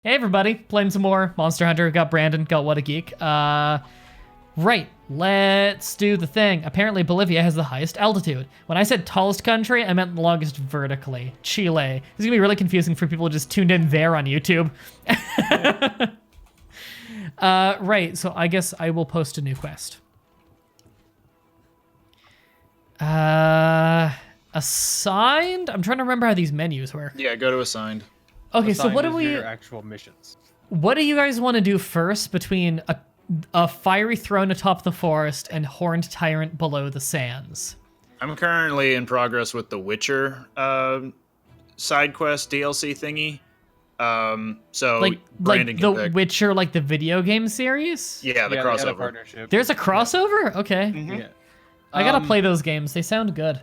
Hey everybody, playing some more Monster Hunter. Got Brandon, got What a Geek. Right, let's do the thing. Apparently Bolivia has the highest altitude. When I said tallest country, I meant longest vertically. Chile. This is gonna be really confusing for people who just tuned in there on YouTube. Right, so I guess I will post a new quest. Assigned? I'm trying to remember how these menus work. Yeah, go to assigned. Okay, Assigned so what do is we... your actual missions. What do you guys want to do first between a fiery throne atop the forest and horned tyrant below the sands? I'm currently in progress with the Witcher side quest DLC thingy. So Like Brandon the can pick. Witcher, like the video game series? Yeah, the They had a crossover. partnership. There's a crossover? Okay. Mhm. Yeah. I gotta play those games. They sound good.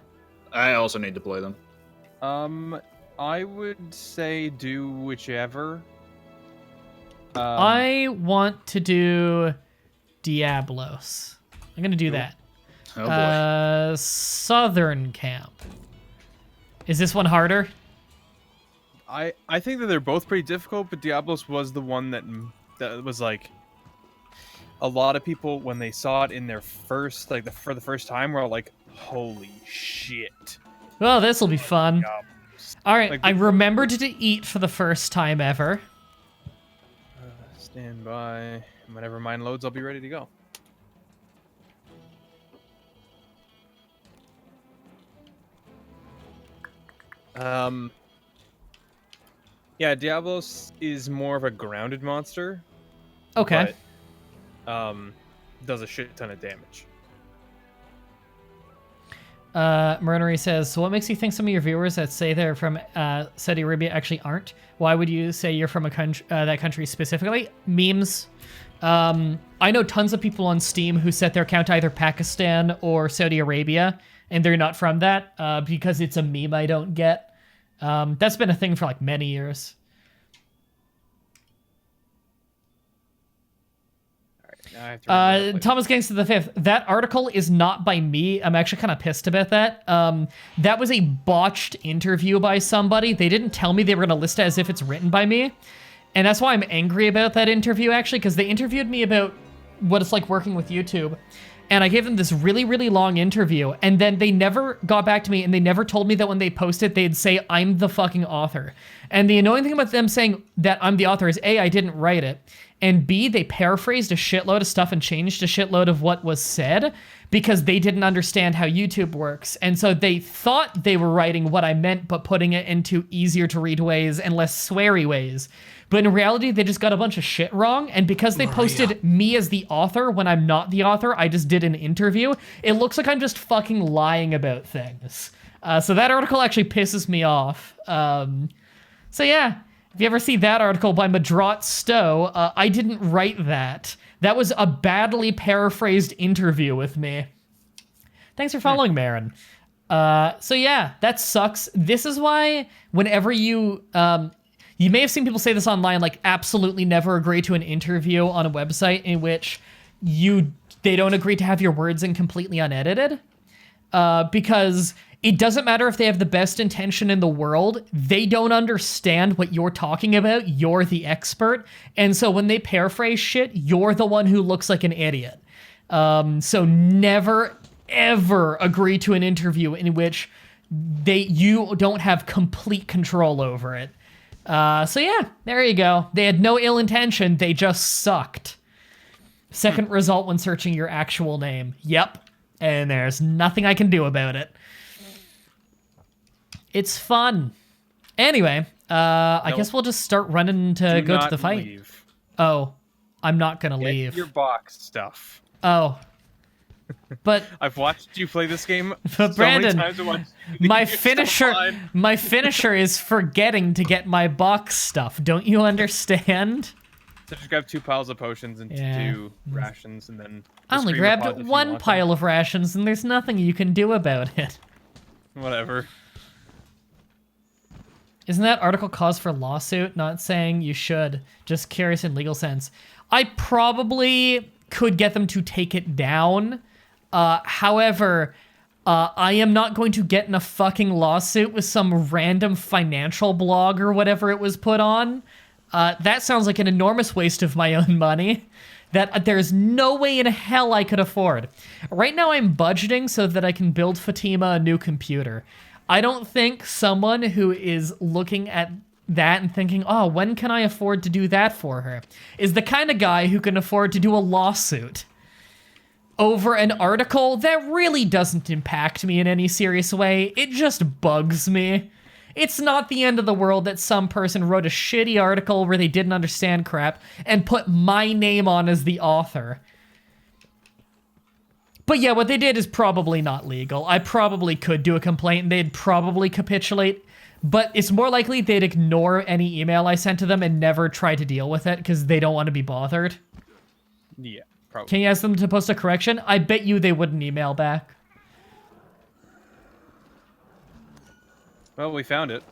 I also need to play them. I would say do whichever. I want to do Diablos. I'm gonna do that. Oh boy. Southern Camp. Is this one harder? I think that they're both pretty difficult, but Diablos was the one that was like a lot of people when they saw it in their first for the first time were like, holy shit. Well, this will be fun. Diablos. All right, Like, I remembered to eat for the first time ever. Stand by. Whenever mine loads, I'll be ready to go. Yeah, Diablos is more of a grounded monster. Okay. But, does a shit ton of damage. Marinari says, so what makes you think some of your viewers that say they're from Saudi Arabia actually aren't? Why would you say you're from a country, that country specifically? Memes. I know tons of people on Steam who set their account to either Pakistan or Saudi Arabia, and they're not from that because it's a meme I don't get. That's been a thing for like many years. Now I have to remember how to play. Thomas Gangster the Fifth. That article is not by me. I'm actually kind of pissed about that. That was a botched interview by somebody. They didn't tell me they were going to list it as if it's written by me. And that's why I'm angry about that interview, actually, because they interviewed me about what it's like working with YouTube. And I gave them this really, really long interview. And then they never got back to me, and they never told me that when they posted, they'd say, I'm the fucking author. And the annoying thing about them saying that I'm the author is, A, I didn't write it. And B, they paraphrased a shitload of stuff and changed a shitload of what was said because they didn't understand how YouTube works. And so they thought they were writing what I meant, but putting it into easier to read ways and less sweary ways. But in reality, they just got a bunch of shit wrong. And because they posted me as the author when I'm not the author, I just did an interview. It looks like I'm just fucking lying about things. So that article actually pisses me off. So yeah. If you ever see that article by Mah-Dry-Bread, I didn't write that. That was a badly paraphrased interview with me. Thanks for following, Marin. So yeah, that sucks. This is why whenever you may have seen people say this online, like absolutely never agree to an interview on a website in which they don't agree to have your words in completely unedited. Because it doesn't matter if they have the best intention in the world. They don't understand what you're talking about. You're the expert. And so when they paraphrase shit, you're the one who looks like an idiot. So never, ever agree to an interview in which you don't have complete control over it. So yeah, there you go. They had no ill intention. They just sucked. Second result when searching your actual name. Yep. And there's nothing I can do about it. It's fun. Anyway, I guess we'll just start running to go to the fight. Leave. Oh, I'm not gonna Get leave. your box stuff. Oh. But I've watched you play this game But so Brandon, many times to watch my your stuff online. my finisher is forgetting to get my box stuff. Don't you understand? So just grab 2 piles of potions and Yeah. 2 rations, and then I only grabbed one pile of rations, and there's nothing you can do about it. Whatever. Isn't that article cause for lawsuit? Not saying you should, just curious in legal sense. I probably could get them to take it down. However, I am not going to get in a fucking lawsuit with some random financial blog or whatever it was put on. That sounds like an enormous waste of my own money that there's no way in hell I could afford. Right now I'm budgeting so that I can build Fatima a new computer. I don't think someone who is looking at that and thinking, oh, when can I afford to do that for her, is the kind of guy who can afford to do a lawsuit over an article that really doesn't impact me in any serious way. It just bugs me. It's not the end of the world that some person wrote a shitty article where they didn't understand crap and put my name on as the author. But yeah, what they did is probably not legal. I probably could do a complaint and they'd probably capitulate, but it's more likely they'd ignore any email I sent to them and never try to deal with it because they don't want to be bothered. Yeah, probably. Can you ask them to post a correction? I bet you they wouldn't email back. Well, we found it.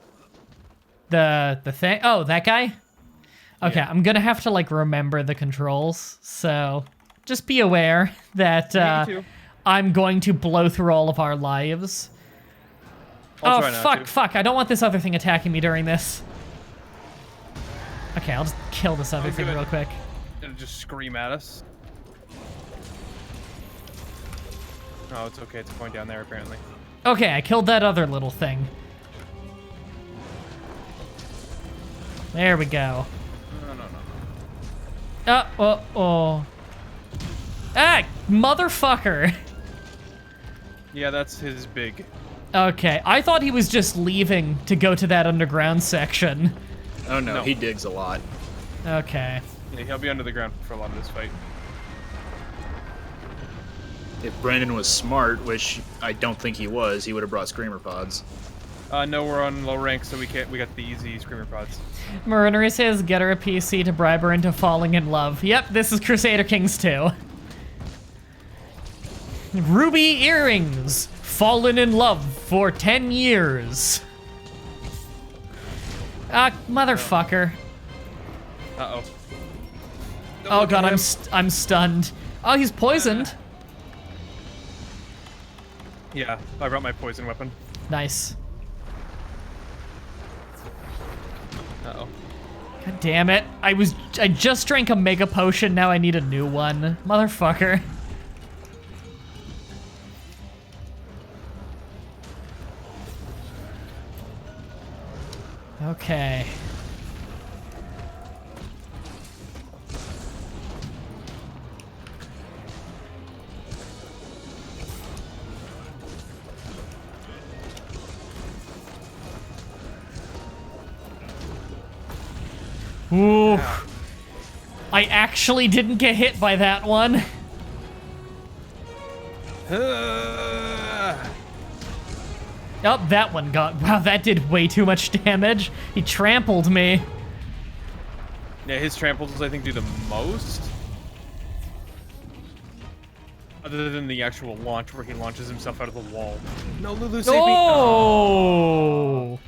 The thing? Oh, that guy? Okay, Yeah. I'm gonna have to, like, remember the controls, so just be aware that Me too. I'm going to blow through all of our lives. I'll Oh, try not to. fuck, I don't want this other thing attacking me during this. Okay, I'll just kill this other thing good. real quick. It'll just scream at us. Oh, it's okay. It's going down there, apparently. Okay, I killed that other little thing. There we go. No. Oh. Ah, motherfucker. Yeah, that's his big. Okay, I thought he was just leaving to go to that underground section. Oh no, No. he digs a lot. Okay. Yeah, he'll be under the ground for a lot of this fight. If Brendan was smart, which I don't think he was, he would have brought screamer pods. No, we're on low rank, so we can't. We got the easy screamer pods. Marinary says, get her a PC to bribe her into falling in love. Yep, this is Crusader Kings 2. Ruby earrings. Fallen in love for 10 years. Ah, motherfucker. Uh-oh. Oh god, I'm stunned. Oh, he's poisoned. Yeah, I brought my poison weapon. Nice. Uh-oh. God damn it. I just drank a mega potion, now I need a new one. Motherfucker. Okay. Ooh. I actually didn't get hit by that one. Oh, that one got... Wow, that did way too much damage. He trampled me. Yeah, his tramples, I think, do the most. Other than the actual launch where he launches himself out of the wall. No, Lulu, save me! Oh!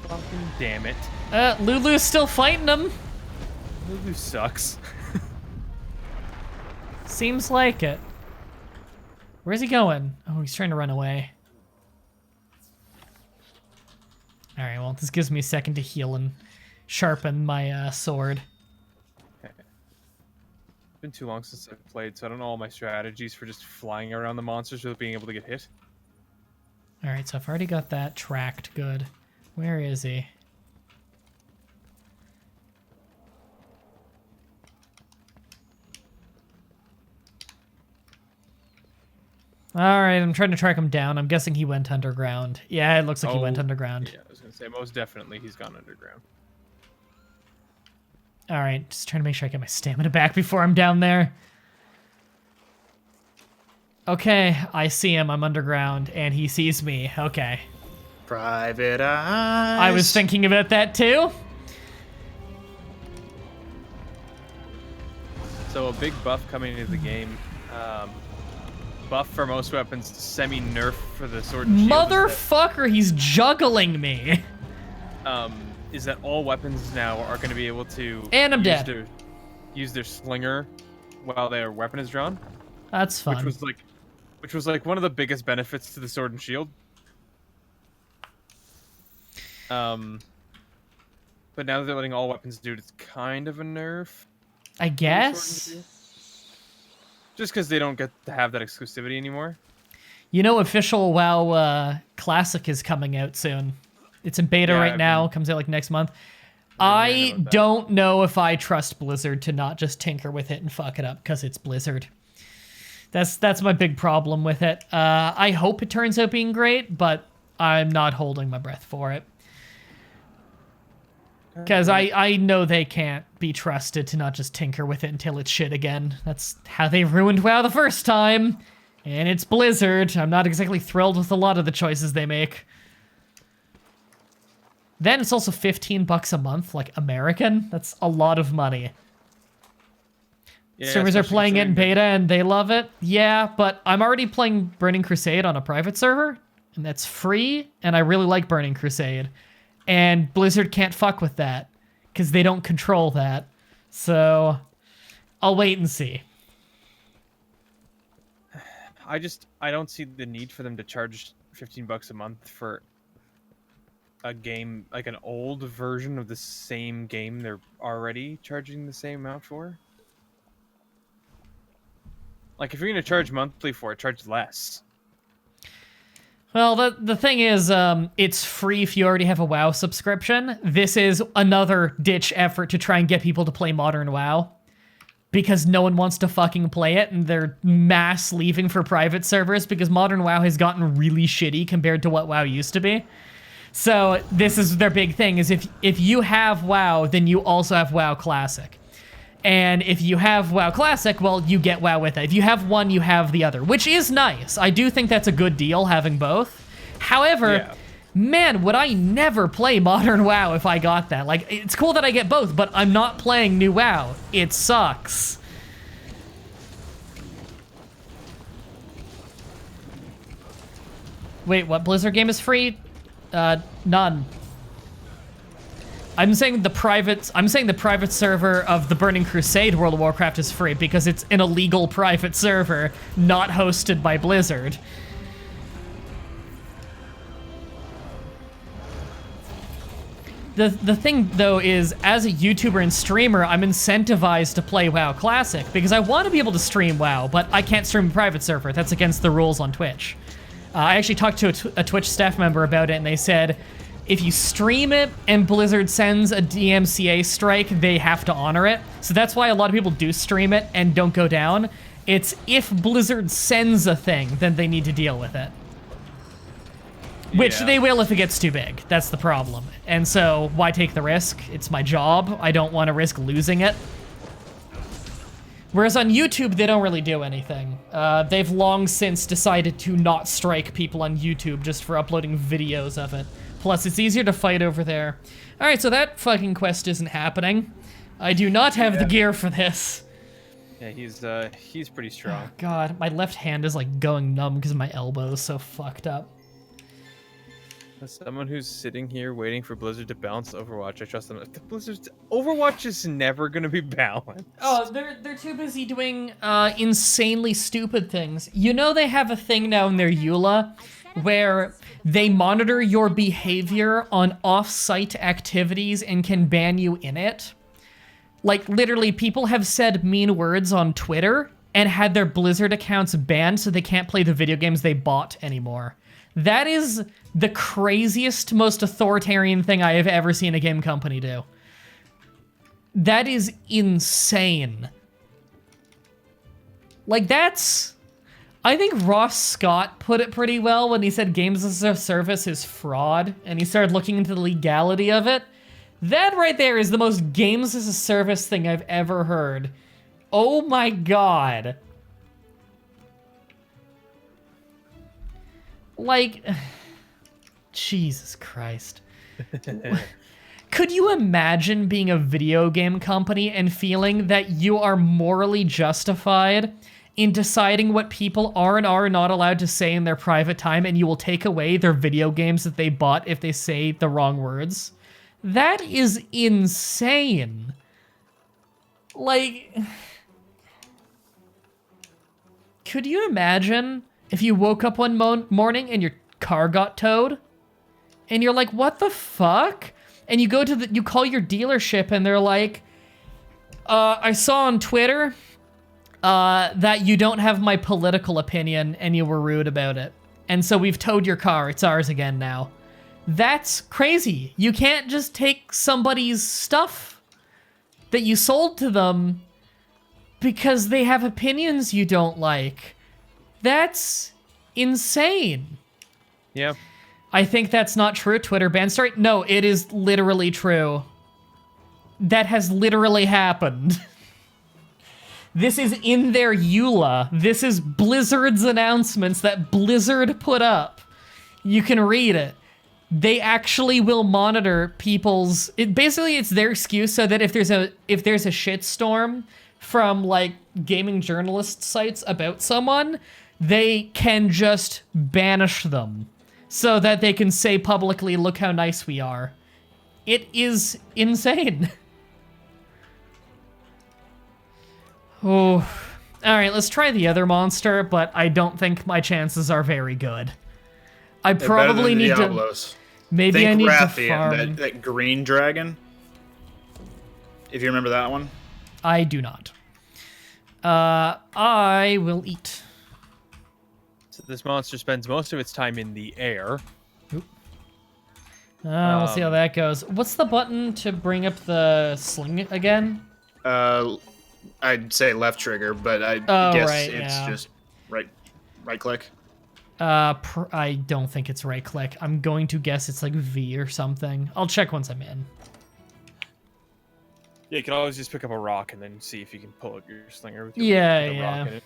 Fucking damn it. Lulu's still fighting him. Lulu sucks. Seems like it. Where's he going? Oh, he's trying to run away. Alright, well, this gives me a second to heal and sharpen my sword. It's been too long since I've played, so I don't know all my strategies for just flying around the monsters without being able to get hit. Alright, so I've already got that tracked good. Where is he? Alright, I'm trying to track him down. I'm guessing he went underground. Yeah, it looks like he went underground. Yeah, I was gonna say, most definitely he's gone underground. Alright, just trying to make sure I get my stamina back before I'm down there. Okay, I see him. I'm underground, and he sees me. Okay. Private eyes. I was thinking about that too. So a big buff coming into the game. Buff for most weapons, semi-nerf for the sword and shield. Motherfucker, he's juggling me. Is that all weapons now are going to be able to And I'm dead. Use their slinger while their weapon is drawn, That's fun. which was like one of the biggest benefits to the sword and shield. But now that they're letting all weapons do it, it's kind of a nerf. I guess. Just because they don't get to have that exclusivity anymore. You know, official WoW Classic is coming out soon. It's in beta right now. Comes out like next month. I don't know if I trust Blizzard to not just tinker with it and fuck it up because it's Blizzard. That's my big problem with it. I hope it turns out being great, but I'm not holding my breath for it. Because I know they can't be trusted to not just tinker with it until it's shit again. That's how they ruined WoW the first time. And it's Blizzard. I'm not exactly thrilled with a lot of the choices they make. Then it's also $15 a month, like American. That's a lot of money. Yeah, servers are playing it in beta and they love it. Yeah, but I'm already playing Burning Crusade on a private server, and that's free, and I really like Burning Crusade. And Blizzard can't fuck with that, because they don't control that. So, I'll wait and see. I don't see the need for them to charge $15 a month for a game, like an old version of the same game they're already charging the same amount for. Like, if you're going to charge monthly for it, charge less. Well, the thing is, it's free if you already have a WoW subscription. This is another ditch effort to try and get people to play modern WoW. Because no one wants to fucking play it, and they're mass leaving for private servers because modern WoW has gotten really shitty compared to what WoW used to be. So this is their big thing, is if you have WoW, then you also have WoW Classic. And if you have WoW Classic, well, you get WoW with it. If you have one, you have the other, which is nice. I do think that's a good deal, having both. However, man, would I never play modern WoW if I got that. Like, it's cool that I get both, but I'm not playing new WoW. It sucks. Wait, what Blizzard game is free? None. I'm saying the private server of the Burning Crusade World of Warcraft is free because it's an illegal private server, not hosted by Blizzard. The thing, though, is as a YouTuber and streamer, I'm incentivized to play WoW Classic because I want to be able to stream WoW, but I can't stream a private server. That's against the rules on Twitch. I actually talked to a Twitch staff member about it, and they said, if you stream it and Blizzard sends a DMCA strike, they have to honor it. So that's why a lot of people do stream it and don't go down. It's if Blizzard sends a thing, then they need to deal with it. Which they will if it gets too big. That's the problem. And so, why take the risk? It's my job. I don't want to risk losing it. Whereas on YouTube, they don't really do anything. They've long since decided to not strike people on YouTube just for uploading videos of it. Plus, it's easier to fight over there. Alright, so that fucking quest isn't happening. I do not have the gear for this. Yeah, he's pretty strong. Oh, God, my left hand is like going numb because my elbow is so fucked up. As someone who's sitting here waiting for Blizzard to balance Overwatch, I trust them. Overwatch is never gonna be balanced. Oh, they're too busy doing insanely stupid things. You know they have a thing now in their EULA where they monitor your behavior on off-site activities and can ban you in it. Like, literally, people have said mean words on Twitter and had their Blizzard accounts banned so they can't play the video games they bought anymore. That is the craziest, most authoritarian thing I have ever seen a game company do. That is insane. Like, that's... I think Ross Scott put it pretty well when he said games as a service is fraud, and he started looking into the legality of it. That right there is the most games as a service thing I've ever heard. Oh my god. Like, Jesus Christ. Could you imagine being a video game company and feeling that you are morally justified in deciding what people are and are not allowed to say in their private time, and you will take away their video games that they bought if they say the wrong words? That is insane. Like, could you imagine if you woke up one morning and your car got towed? And you're like, what the fuck? And you go to you call your dealership and they're like, I saw on Twitter that you don't have my political opinion and you were rude about it. And so we've towed your car. It's ours again now. That's crazy. You can't just take somebody's stuff that you sold to them because they have opinions you don't like. That's insane. Yeah. I think that's not true. Twitter ban story. No, it is literally true. That has literally happened. This is in their EULA. This is Blizzard's announcements that Blizzard put up. You can read it. They actually will monitor people's... Basically, it's their excuse so that if there's a shitstorm from, like, gaming journalist sites about someone, they can just banish them so that they can say publicly, look how nice we are. It is insane. Oh, all right, let's try the other monster, but I don't think my chances are very good. I probably need Diablos. to... Maybe Think I need Rathian, to farm. that green dragon. If you remember that one. I do not. I will eat. So this monster spends most of its time in the air. Oop. We'll see how that goes. What's the button to bring up the sling again? I'd say left trigger, but I guess it's just right click. I don't think it's right click. I'm going to guess it's like V or something. I'll check once I'm in. Yeah, you can always just pick up a rock and then see if you can pull up your slinger with, rock in it.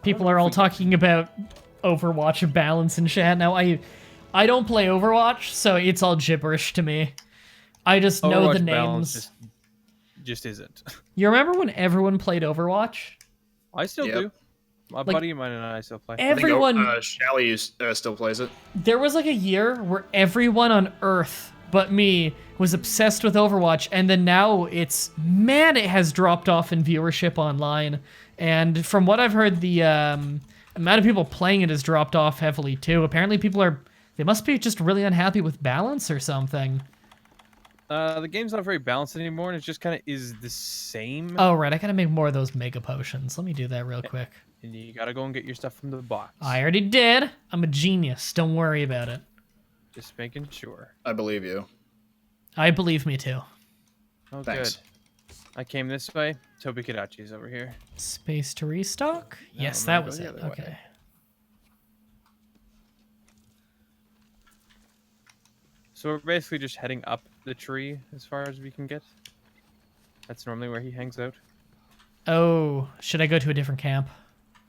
People are all talking about Overwatch balance in chat now. I don't play Overwatch, so it's all gibberish to me. I just know the names. Just isn't. You remember when everyone played Overwatch? I still do. My buddy of mine and I still play. Everyone. Shally still plays it. There was like a year where everyone on Earth but me was obsessed with Overwatch, and then now it has dropped off in viewership online. And from what I've heard, the amount of people playing it has dropped off heavily too. Apparently, they must be just really unhappy with balance or something. The game's not very balanced anymore, and it just kind of is the same. Oh, right. I gotta make more of those mega potions. Let me do that real quick. And you gotta go and get your stuff from the box. I already did. I'm a genius. Don't worry about it. Just making sure. I believe you. I believe me too. Oh, Thanks. good. I came this way. Toby Kadachi's over here. Space to restock? No, Yes, I'm that gonna was go the it. other way. Okay. So we're basically just heading up the tree as far as we can get. That's normally where he hangs out. Oh, should I go to a different camp?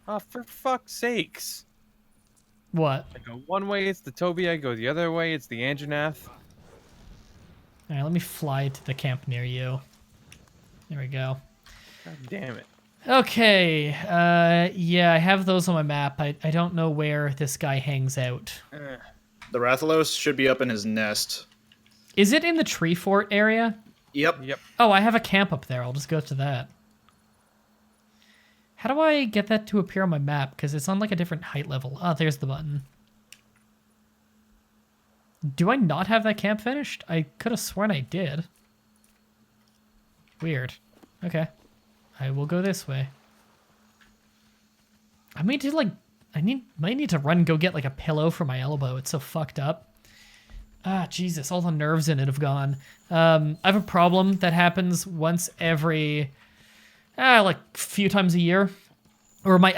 Oh, for fuck's sakes. What? I go one way, it's the Toby. I go the other way, it's the Anjanath. All right, let me fly to the camp near you. There we go. God damn it. Okay, yeah, I have those on my map. I don't know where this guy hangs out. The Rathalos should be up in his nest. Is it in the tree fort area? Yep. Oh, I have a camp up there. I'll just go to that. How do I get that to appear on my map? Because it's on like a different height level. Oh, there's the button. Do I not have that camp finished? I could have sworn I did. Weird. Okay. I will go this way. I might need to run and go get like a pillow for my elbow. It's so fucked up. Ah, Jesus, all the nerves in it have gone. I have a problem that happens once every, like a few times a year. Or my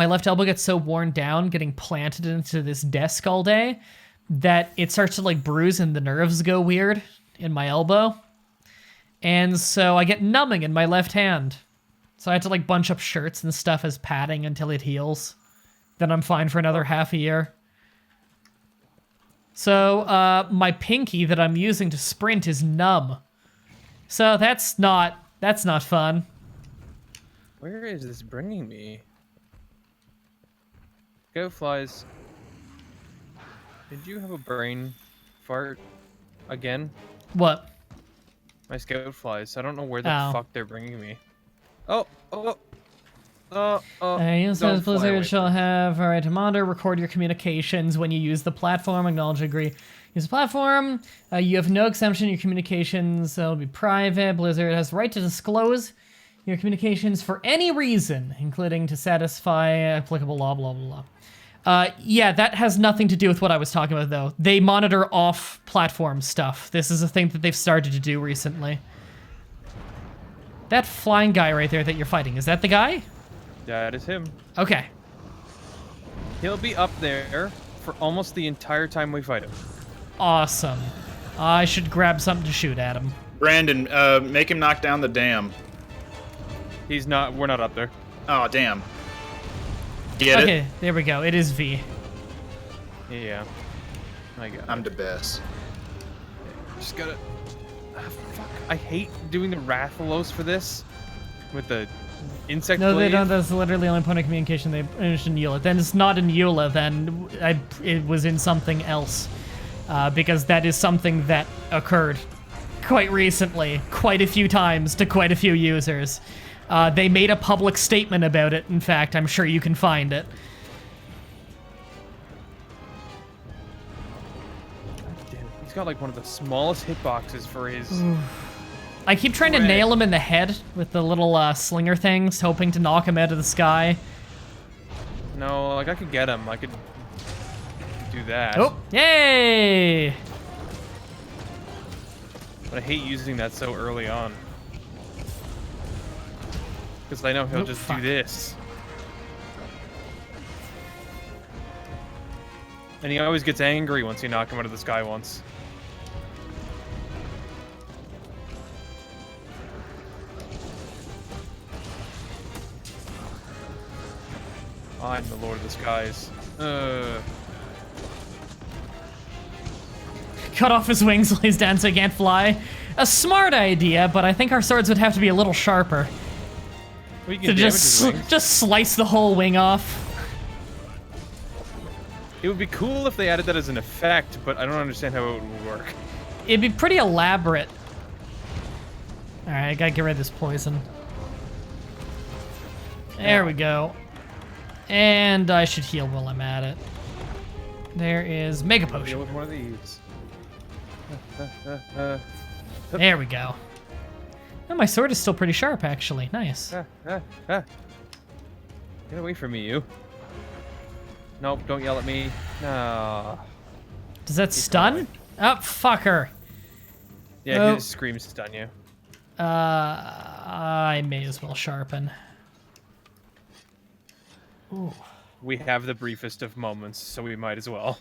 left elbow gets so worn down getting planted into this desk all day that it starts to like bruise and the nerves go weird in my elbow. And so I get numbing in my left hand. So I had to like bunch up shirts and stuff as padding until it heals. Then I'm fine for another half a year. So my pinky that I'm using to sprint is numb. So that's not fun. Where is this bringing me? Go flies. Did you have a brain fart again? What? My scout flies. I don't know where the Oh. fuck they're bringing me. Oh. Use don't as fly away Blizzard shall from- have a right to monitor, record your communications when you use the platform. Acknowledge, agree. Use the platform. You have no exemption. Your communications will be private. Blizzard has the right to disclose your communications for any reason, including to satisfy applicable law, blah, blah, blah. Yeah, that has nothing to do with what I was talking about, though. They monitor off-platform stuff. This is a thing that they've started to do recently. That flying guy right there that you're fighting, is that the guy? That is him. Okay. He'll be up there for almost the entire time we fight him. Awesome. I should grab something to shoot at him. Brandon, make him knock down the dam. He's not. We're not up there. Oh, damn. Get it? Okay, there we go. It is V. Yeah. I got it. I'm the best. Just gotta. Fuck. I hate doing the Rathalos for this. With the insect No, blade. they don't. That's literally the only point of communication they finished in EULA. Then it's not in EULA, then it was in something else. Because that is something that occurred quite recently, quite a few times to quite a few users. They made a public statement about it, in fact. I'm sure you can find it. Damn it. He's got like one of the smallest hitboxes for his. I keep trying to Red. nail him in the head with the little slinger things, hoping to knock him out of the sky. No, like I could get him. I could do that. Oh, yay! But I hate using that so early on. Because I know he'll Oh, just fuck. do this. And he always gets angry once you knock him out of the sky once. I'm the Lord of the Skies. Cut off his wings while he's down so he can't fly. A smart idea, but I think our swords would have to be a little sharper. We can To damage his wings. just slice the whole wing off. It would be cool if they added that as an effect, but I don't understand how it would work. It'd be pretty elaborate. Alright, I gotta get rid of this poison. There we go. And I should heal while I'm at it. There is Mega Deal Potion. with one of these. There we go. Oh, my sword is still pretty sharp, actually. Nice. Get away from me, you. Nope, don't yell at me. No. Does that stun? Oh, fucker. Yeah, Nope. his screams stun you. I may as well sharpen. Ooh. We have the briefest of moments, so we might as well.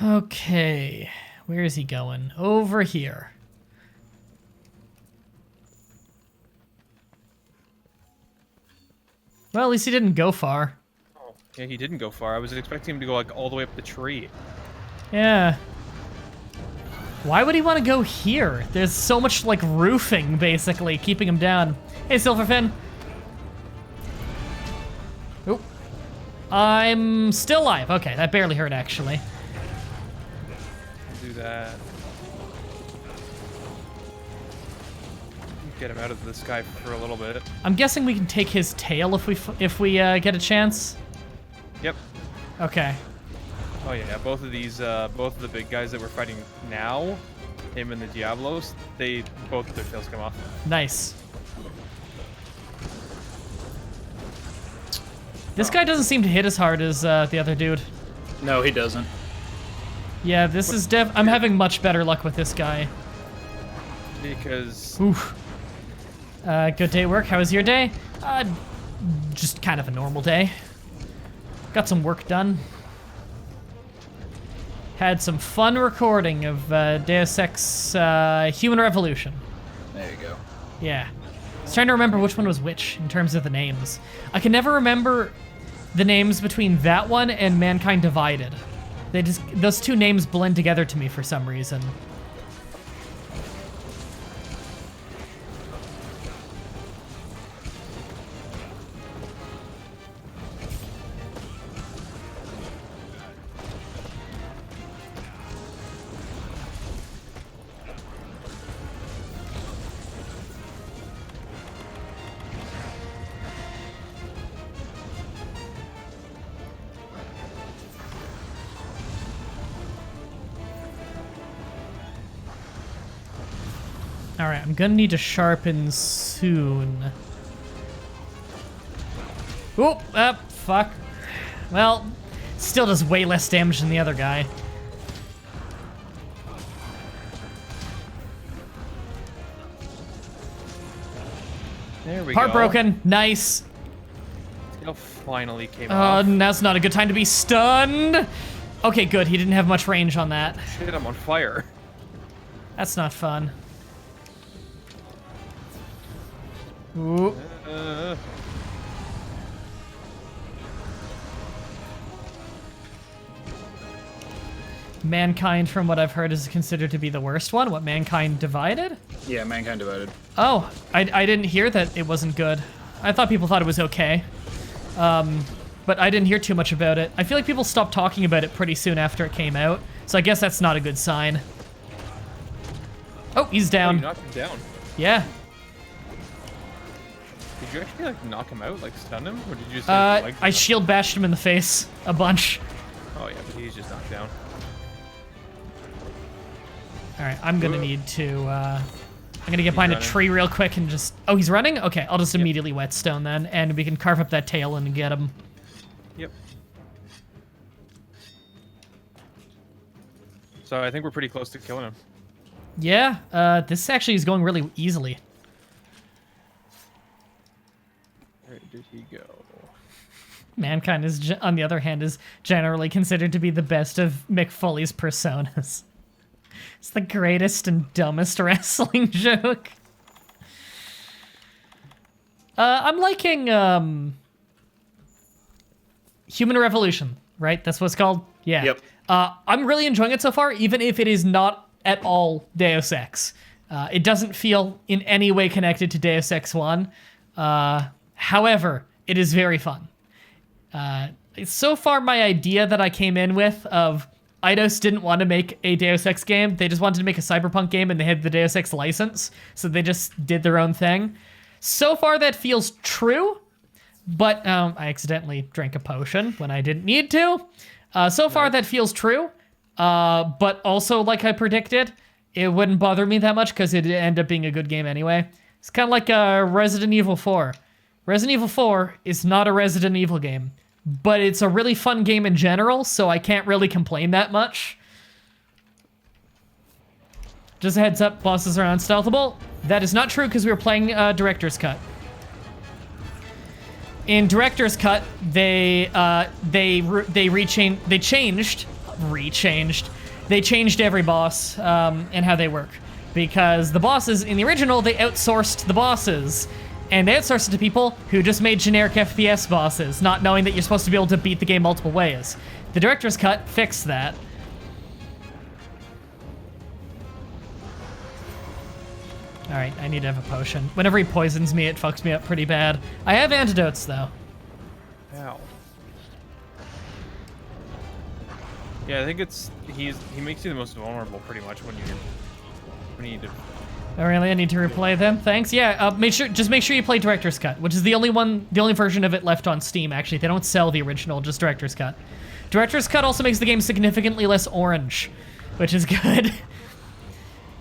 Okay. Where is he going? Over here. Well, at least he didn't go far. Oh, yeah, he didn't go far. I was expecting him to go like all the way up the tree. Yeah. Why would he want to go here? There's so much, like, roofing, basically, keeping him down. Hey, Silverfin. Oop. I'm still alive. Okay, that barely hurt, actually. Do that. Get him out of the sky for a little bit. I'm guessing we can take his tail if we get a chance. Yep. Okay. Oh yeah, both of these, both of the big guys that we're fighting now, him and the Diablos, both their tails come off. Nice. This guy doesn't seem to hit as hard as the other dude. No, he doesn't. Yeah, this is I'm having much better luck with this guy. Because Oof. Good day at work. How was your day? Just kind of a normal day. Got some work done. Had some fun recording of Deus Ex Human Revolution. There you go. Yeah. I was trying to remember which one was which in terms of the names. I can never remember the names between that one and Mankind Divided. Those two names blend together to me for some reason. Alright, I'm gonna need to sharpen soon. Oop, fuck. Well, still does way less damage than the other guy. There we go. Heartbroken, nice. Skill finally came off. Now's not a good time to be stunned. Okay, good, he didn't have much range on that. Shit, I'm on fire. That's not fun. Ooh. Mankind, from what I've heard, is considered to be the worst one. What, Mankind Divided? Yeah, Mankind Divided. Oh, I didn't hear that it wasn't good. I thought people thought it was okay. But I didn't hear too much about it. I feel like people stopped talking about it pretty soon after it came out, so I guess that's not a good sign. Oh, he's down. You knocked him down. Yeah. Did you actually like knock him out, like stun him, or did you just? I shield bashed him in the face a bunch. Oh yeah, but he's just knocked down. All right, I'm gonna need to. I'm gonna get behind a running. tree real quick and just. Oh, he's running. Okay, I'll just immediately whetstone then, and we can carve up that tail and get him. Yep. So I think we're pretty close to killing him. Yeah. This actually is going really easily. Where did he go? Mankind is, on the other hand, is generally considered to be the best of Mick Foley's personas. It's the greatest and dumbest wrestling joke. I'm liking Human Revolution, right? That's what it's called? Yeah. Yep. I'm really enjoying it so far, even if it is not at all Deus Ex. It doesn't feel in any way connected to Deus Ex 1. However, it is very fun. So far, my idea that I came in with of Eidos didn't want to make a Deus Ex game. They just wanted to make a Cyberpunk game, and they had the Deus Ex license, so they just did their own thing. So far, that feels true, but I accidentally drank a potion when I didn't need to. So far, that feels true, but also, like I predicted, it wouldn't bother me that much because it'd end up being a good game anyway. It's kind of like Resident Evil 4. Resident Evil 4 is not a Resident Evil game, but it's a really fun game in general, so I can't really complain that much. Just a heads up, bosses are unstealthable. That is not true because we were playing Director's Cut. In Director's Cut, they changed every boss and how they work, because the bosses in the original, they outsourced the bosses. And they outsourced it to people who just made generic FPS bosses, not knowing that you're supposed to be able to beat the game multiple ways. The Director's Cut fixed that. Alright, I need to have a potion. Whenever he poisons me, it fucks me up pretty bad. I have antidotes, though. Ow. Yeah, I think he makes you the most vulnerable pretty much when you need to. Oh, really? I need to replay them? Thanks. Yeah, just make sure you play Director's Cut, which is the only version of it left on Steam, actually. They don't sell the original, just Director's Cut. Director's Cut also makes the game significantly less orange, which is good.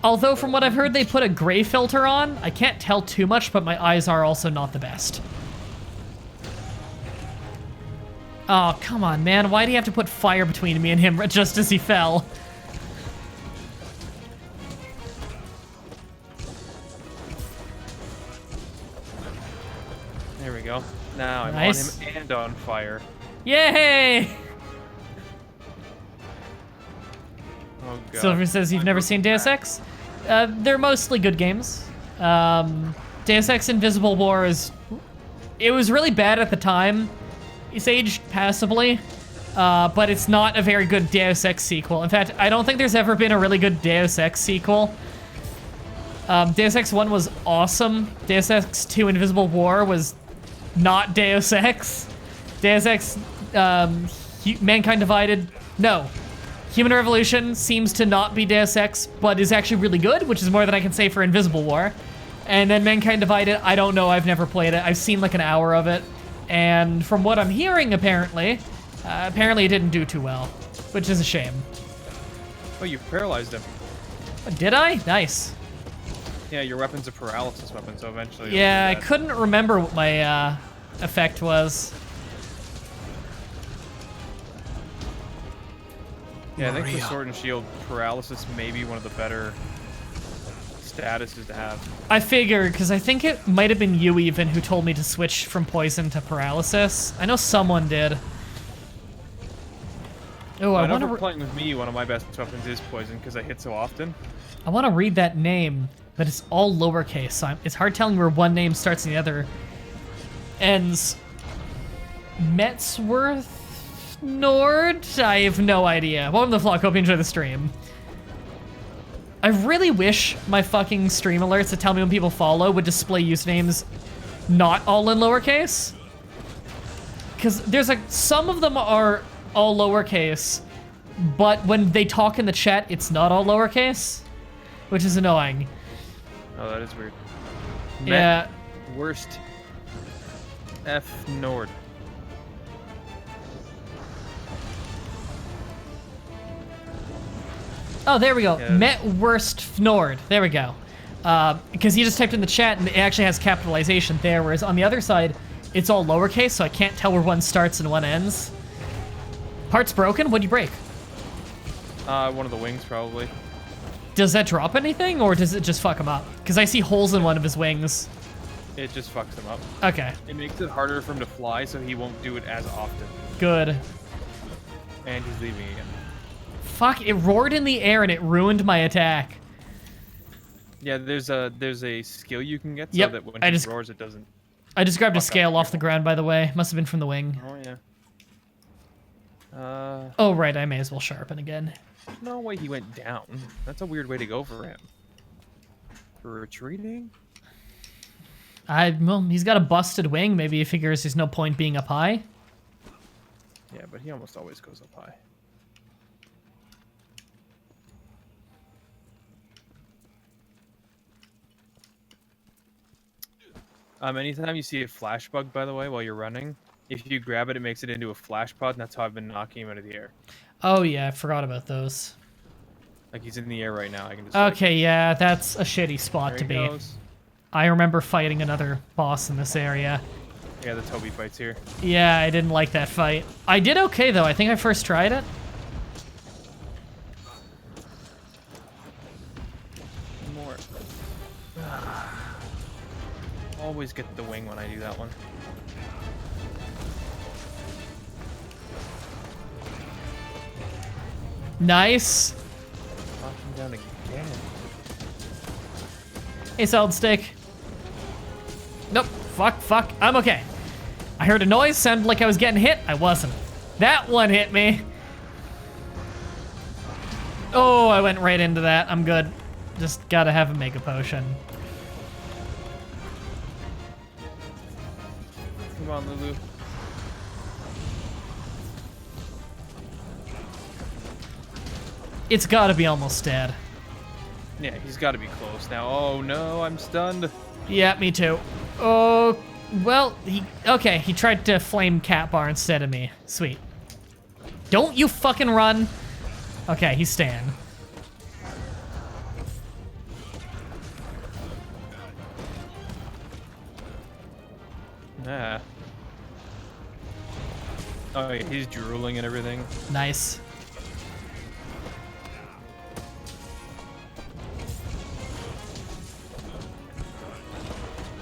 Although, from what I've heard, they put a gray filter on. I can't tell too much, but my eyes are also not the best. Oh, come on, man. Why do you have to put fire between me and him just as he fell? There we go. Now I'm Nice. on him and on fire. Yay! Oh god. Silver says you've never seen Deus Ex? They're mostly good games. Deus Ex Invisible War it was really bad at the time. It's aged passably, but it's not a very good Deus Ex sequel. In fact, I don't think there's ever been a really good Deus Ex sequel. Deus Ex 1 was awesome. Deus Ex 2 Invisible War was not Deus Ex. Deus Ex Mankind Divided, no. Human Revolution seems to not be Deus Ex, but is actually really good, which is more than I can say for Invisible War. And then Mankind Divided, I don't know, I've never played it. I've seen like an hour of it. And from what I'm hearing, apparently it didn't do too well, which is a shame. Oh, you paralyzed him. Did I? Nice. Yeah, your weapon's a paralysis weapon, so eventually. Yeah, I couldn't remember what my effect was. Yeah, I think for Sword and Shield, paralysis may be one of the better statuses to have. I figured, because I think it might have been you even who told me to switch from poison to paralysis. I know someone did. Oh, I want to. Playing with me, one of my best weapons is poison because I hit so often. I want to read that name, but it's all lowercase, so it's hard telling where one name starts and the other ends. Metzworth Nord? I have no idea. Welcome to the vlog. Hope you enjoy the stream. I really wish my fucking stream alerts that tell me when people follow would display usernames not all in lowercase. Because there's some of them are all lowercase, but when they talk in the chat, it's not all lowercase, which is annoying. Oh, that is weird. Yeah. Worst F Nord. Oh, there we go. Yeah. Met worst Fnord. There we go. Because he just typed in the chat and it actually has capitalization there, whereas on the other side, it's all lowercase, so I can't tell where one starts and one ends. Parts broken? What'd you break? One of the wings, probably. Does that drop anything, or does it just fuck him up? Because I see holes in one of his wings. It just fucks him up. Okay. It makes it harder for him to fly, so he won't do it as often. Good. And he's leaving again. Fuck, it roared in the air and it ruined my attack. Yeah, there's a skill you can get so Yep, that when I he just- roars, it doesn't. I just grabbed a Fuck up scale off the people. ground, by the way. Must have been from the wing. Oh yeah. Oh, right, I may as well sharpen again. No way he went down. That's a weird way to go for him. For retreating? Well, he's got a busted wing. Maybe he figures there's no point being up high. Yeah, but he almost always goes up high. Anytime you see a flash bug, by the way, while you're running, if you grab it, it makes it into a flash pod, and that's how I've been knocking him out of the air. Oh, yeah, I forgot about those. Like, he's in the air right now. I can just. Okay, yeah, that's a shitty spot There to he be. goes. I remember fighting another boss in this area. Yeah, the Toby fight's here. Yeah, I didn't like that fight. I did okay, though. I think I first tried it. More. Always get the wing when I do that one. Nice. Knock him down again. Hey, solid stick. Nope. Fuck. I'm okay. I heard a noise, sounded like I was getting hit. I wasn't. That one hit me. Oh, I went right into that. I'm good. Just gotta have a mega potion. Come on, Lulu. It's gotta be almost dead. Yeah, he's got to be close now. Oh no, I'm stunned. Yeah, me too. Oh, well, he tried to flame cat bar instead of me. Sweet. Don't you fucking run. Okay, he's staying. Yeah. Oh, yeah, he's drooling and everything. Nice.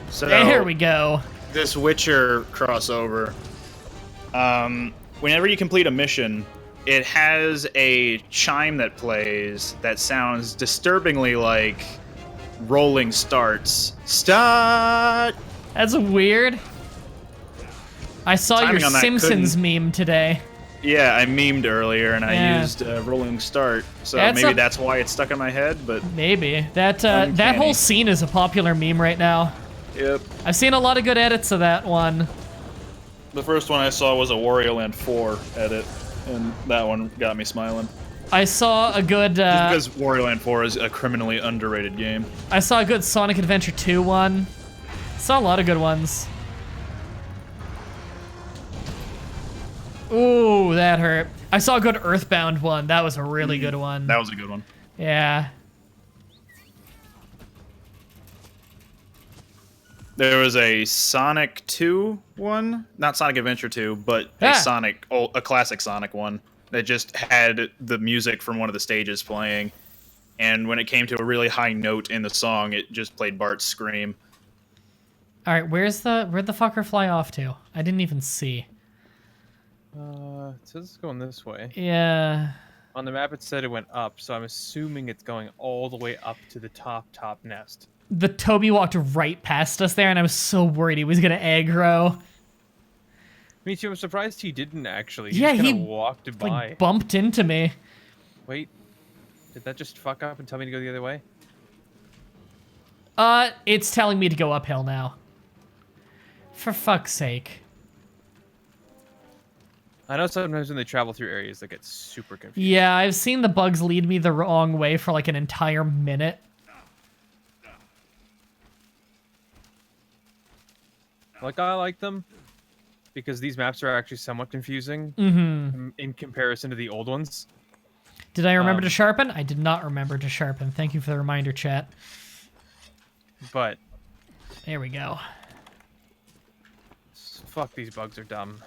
So There we go. This Witcher crossover. Whenever you complete a mission, it has a chime that plays that sounds disturbingly like rolling starts. Start. That's weird. I saw Timing your on that Simpsons meme today. Yeah, I memed earlier and Yeah. I used rolling start, so That's maybe a- that's why it's stuck in my head. But Maybe. That Uncanny. whole scene is a popular meme right now. yep, I've seen a lot of good edits of that one. the first one I saw was a Wario Land 4 edit, and that one got me smiling. I saw a good Just because Wario Land 4 is a criminally underrated game. I saw a good Sonic Adventure 2 one. Saw a lot of good ones. Ooh, that hurt. I saw a good Earthbound one. That was a really good one. That was a good one. Yeah. There was a Sonic 2 one, not Sonic Adventure 2, but a classic Sonic one that just had the music from one of the stages playing. And when it came to a really high note in the song, it just played Bart's scream. All right, where'd the fucker fly off to? I didn't even see. It says it's going this way. Yeah. On the map, it said it went up, so I'm assuming it's going all the way up to the top nest. The Toby walked right past us there, and I was so worried he was gonna aggro. Me too. I'm surprised he didn't actually. Yeah, just he kinda walked by. like bumped into me. Wait, did that just fuck up and tell me to go the other way? It's telling me to go uphill now. For fuck's sake. I know sometimes when they travel through areas, they get super confused. Yeah, I've seen the bugs lead me the wrong way for like an entire minute. Like, I like them because these maps are actually somewhat confusing in comparison to the old ones. Did I remember to sharpen? I did not remember to sharpen. Thank you for the reminder, chat. But there we go. Fuck, these bugs are dumb.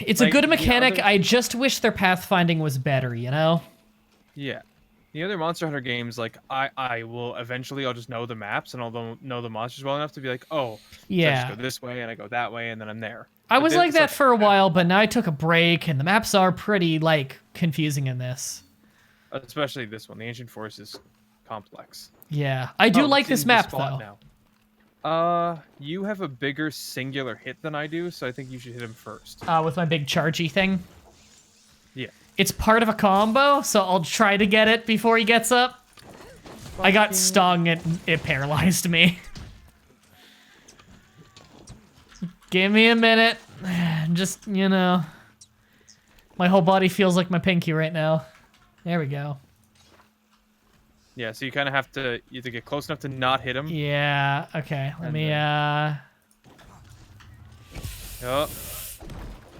It's like, a good mechanic. other... I just wish their pathfinding was better, you know? Yeah. The other Monster Hunter games, like, I will eventually, I'll just know the maps and I'll know the monsters well enough to be like, oh, yeah. so I just go this way and I go that way and then I'm there. I was like that for a while, but now I took a break and the maps are pretty, like, confusing in this. Especially this one. The Ancient Forest is complex. Yeah. I do like this map, though. Now. You have a bigger singular hit than I do, so I think you should hit him first. With my big chargey thing? Yeah. It's part of a combo, so I'll try to get it before he gets up. I got stung and it paralyzed me. Give me a minute. Just, you know. My whole body feels like my pinky right now. There we go. Yeah, so you kind of have to either get close enough to not hit him. Yeah, okay. Let me, Oh.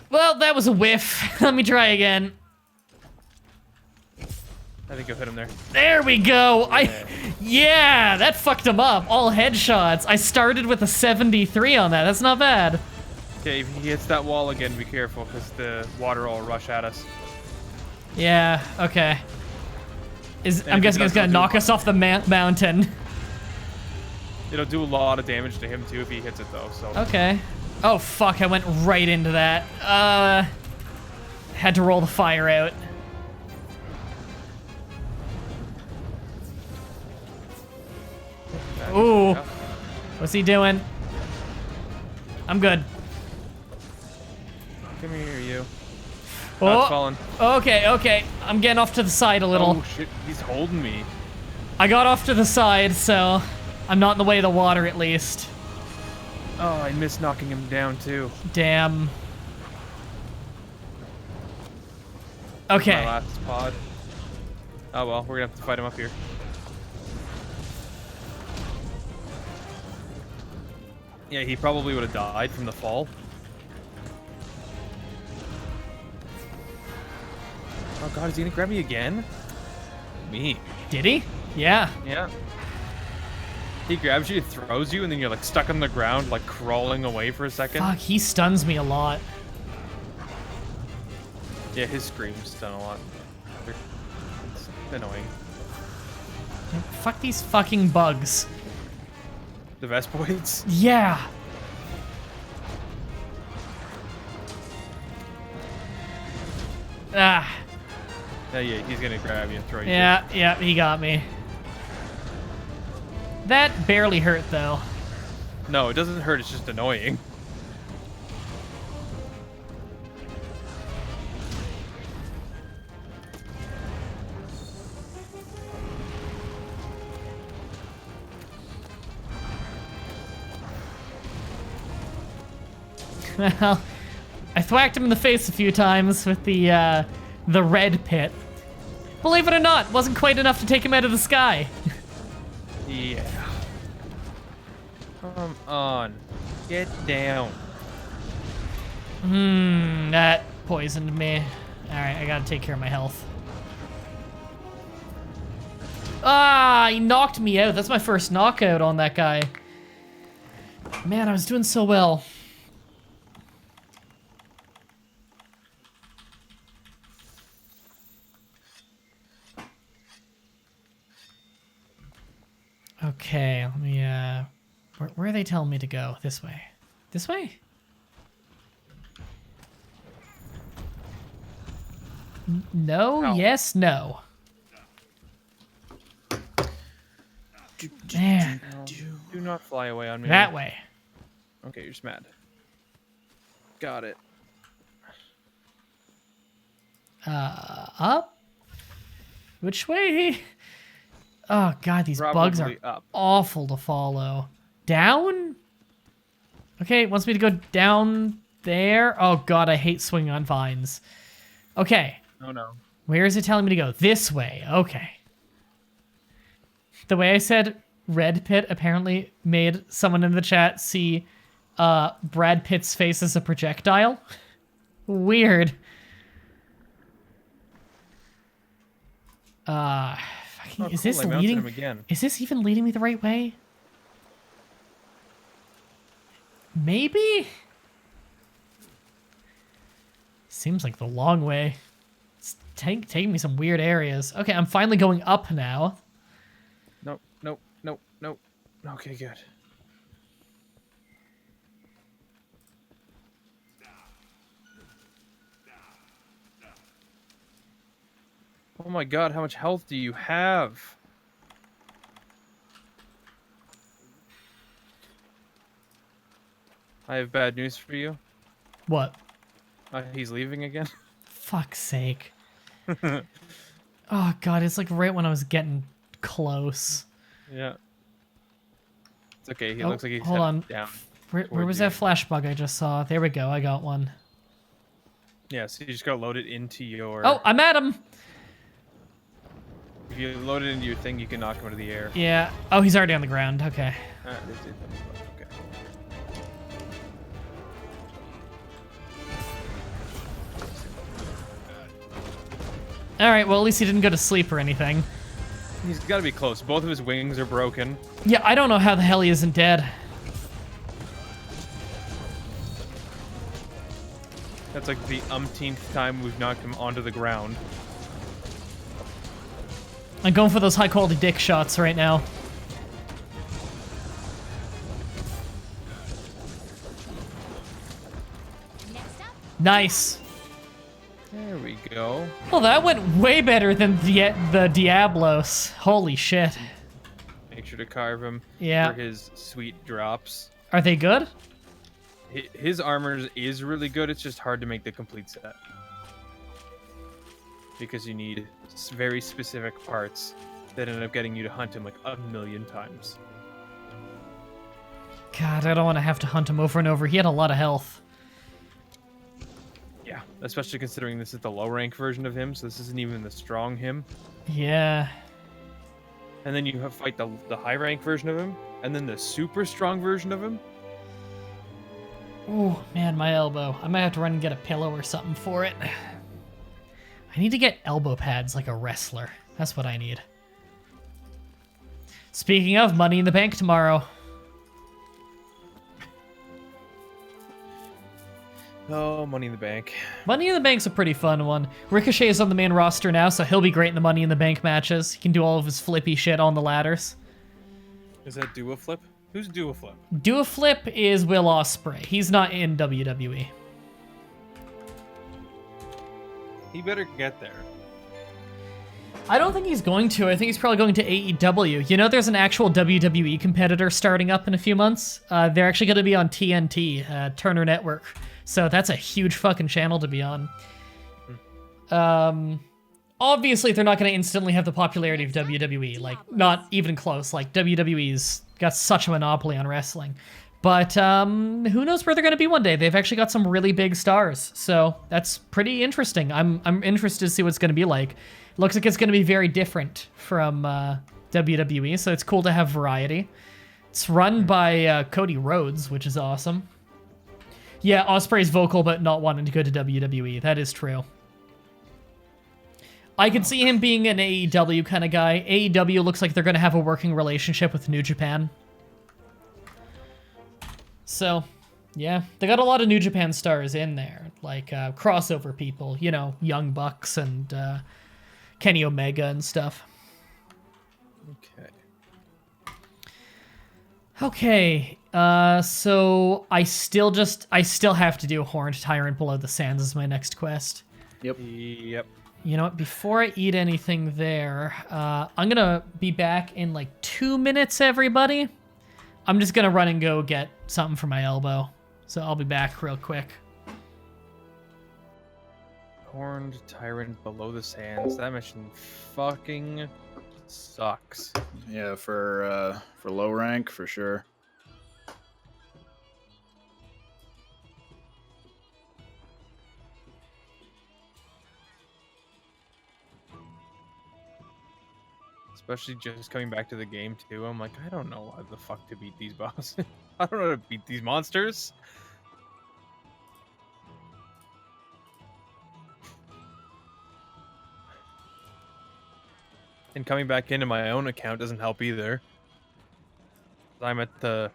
Well, that was a whiff. Let me try again. I think you'll hit him there. There we go. Yeah, that fucked him up. All headshots. I started with a 73 on that. That's not bad. Okay, if he hits that wall again, be careful, because the water will rush at us. Yeah, okay. I'm guessing it's gonna knock us off the mountain. It'll do a lot of damage to him, too, if he hits it, though, so... Okay. Oh, fuck, I went right into that. Had to roll the fire out. Ooh. What's he doing? I'm good. Come here, you. Oh, Not falling. Okay. I'm getting off to the side a little. Oh, shit. He's holding me. I got off to the side, so I'm not in the way of the water, at least. Oh, I missed knocking him down, too. Damn. Okay. My last pod. Oh, well. We're gonna have to fight him up here. Yeah, he probably would have died from the fall. Oh god, is he gonna grab me again? Me. Did he? Yeah. Yeah. He grabs you, throws you, and then you're like stuck on the ground, like crawling away for a second. Fuck, he stuns me a lot. Yeah, his screams stun a lot. It's annoying. Fuck these fucking bugs. The Vespoids? Yeah. Ah. Yeah, he's gonna grab you and throw you. Yeah, he got me. That barely hurt, though. No, it doesn't hurt, it's just annoying. Well, I thwacked him in the face a few times with the red pit. Believe it or not, wasn't quite enough to take him out of the sky. Yeah. Come on. Get down. That poisoned me. Alright, I gotta take care of my health. Ah, he knocked me out. That's my first knockout on that guy. Man, I was doing so well. Okay, let me, where are they telling me to go? This way. This way? No, Ow. yes, no. Man, Do not fly away on me. that way. Okay, you're just mad. Got it. Up? Which way? Oh god, these bugs are Probably up. awful to follow. Down? Okay, it wants me to go down there. Oh god, I hate swinging on vines. Okay, Oh no. where is it telling me to go? This way. Okay. The way I said Red Pit apparently made someone in the chat see Brad Pitt's face as a projectile. Weird. Fucking, Oh, is cool, this I mounted leading? him again. Is this even leading me the right way? Maybe? Seems like the long way. It's taking me some weird areas. Okay, I'm finally going up now. Nope, nope, nope, nope. Okay, good. Oh my god, how much health do you have? I have bad news for you. What? He's leaving again. Fuck's sake. Oh god, it's like right when I was getting close. Yeah. It's okay, he Oh, looks like he's hold heading on. down. Where towards was you. that flash bug I just saw? There we go, I got one. Yeah, so you just gotta load it into your... Oh, I'm at him! If you load it into your thing, you can knock him into the air. Yeah. Oh, he's already on the ground. Okay. Okay. Alright, well, at least he didn't go to sleep or anything. He's gotta be close. Both of his wings are broken. Yeah, I don't know how the hell he isn't dead. That's like the umpteenth time we've knocked him onto the ground. I'm going for those high-quality dick shots right now. Nice. There we go. Well, that went way better than the Diablos. Holy shit. Make sure to carve him Yeah. for his sweet drops. Are they good? His armor is really good. It's just hard to make the complete set. Because you need very specific parts that end up getting you to hunt him like a million times. God, I don't want to have to hunt him over and over. He had a lot of health. Yeah, especially considering this is the low rank version of him, so this isn't even the strong him. Yeah. And then you have fight the high rank version of him, and then the super strong version of him. Oh, man, my elbow. I might have to run and get a pillow or something for it. I need to get elbow pads like a wrestler. That's what I need. Speaking of, Money in the Bank tomorrow. Oh, Money in the Bank. Money in the Bank's a pretty fun one. Ricochet is on the main roster now, so he'll be great in the Money in the Bank matches. He can do all of his flippy shit on the ladders. Is that Duo Flip? Who's Duo Flip? Do a Flip is Will Ospreay. He's not in WWE. He better get there. I don't think he's going to. I think he's probably going to AEW. You know, there's an actual WWE competitor starting up in a few months. They're actually going to be on TNT, Turner Network. So that's a huge fucking channel to be on. Obviously, they're not going to instantly have the popularity of WWE. Like, not even close. Like, WWE's got such a monopoly on wrestling. But who knows where they're going to be one day. They've actually got some really big stars. So that's pretty interesting. I'm interested to see what it's going to be like. Looks like it's going to be very different from WWE, so it's cool to have variety. It's run by Cody Rhodes, which is awesome. Yeah, Ospreay's vocal, but not wanting to go to WWE. That is true. I could see him being an AEW kind of guy. AEW looks like they're going to have a working relationship with New Japan. So, yeah, they got a lot of New Japan stars in there, like crossover people, you know, Young Bucks and Kenny Omega and stuff. Okay, so I still have to do Horned Tyrant Below the Sands as my next quest. Yep. You know what, before I eat anything there, I'm gonna be back in like 2 minutes, everybody. I'm just gonna run and go get something for my elbow. So I'll be back real quick. Horned Tyrant Below the Sands. That mission fucking sucks. Yeah, for low rank, for sure. Especially just coming back to the game too. I'm like, I don't know how the fuck to beat these bosses. I don't know how to beat these monsters. And coming back into my own account doesn't help either. I'm at the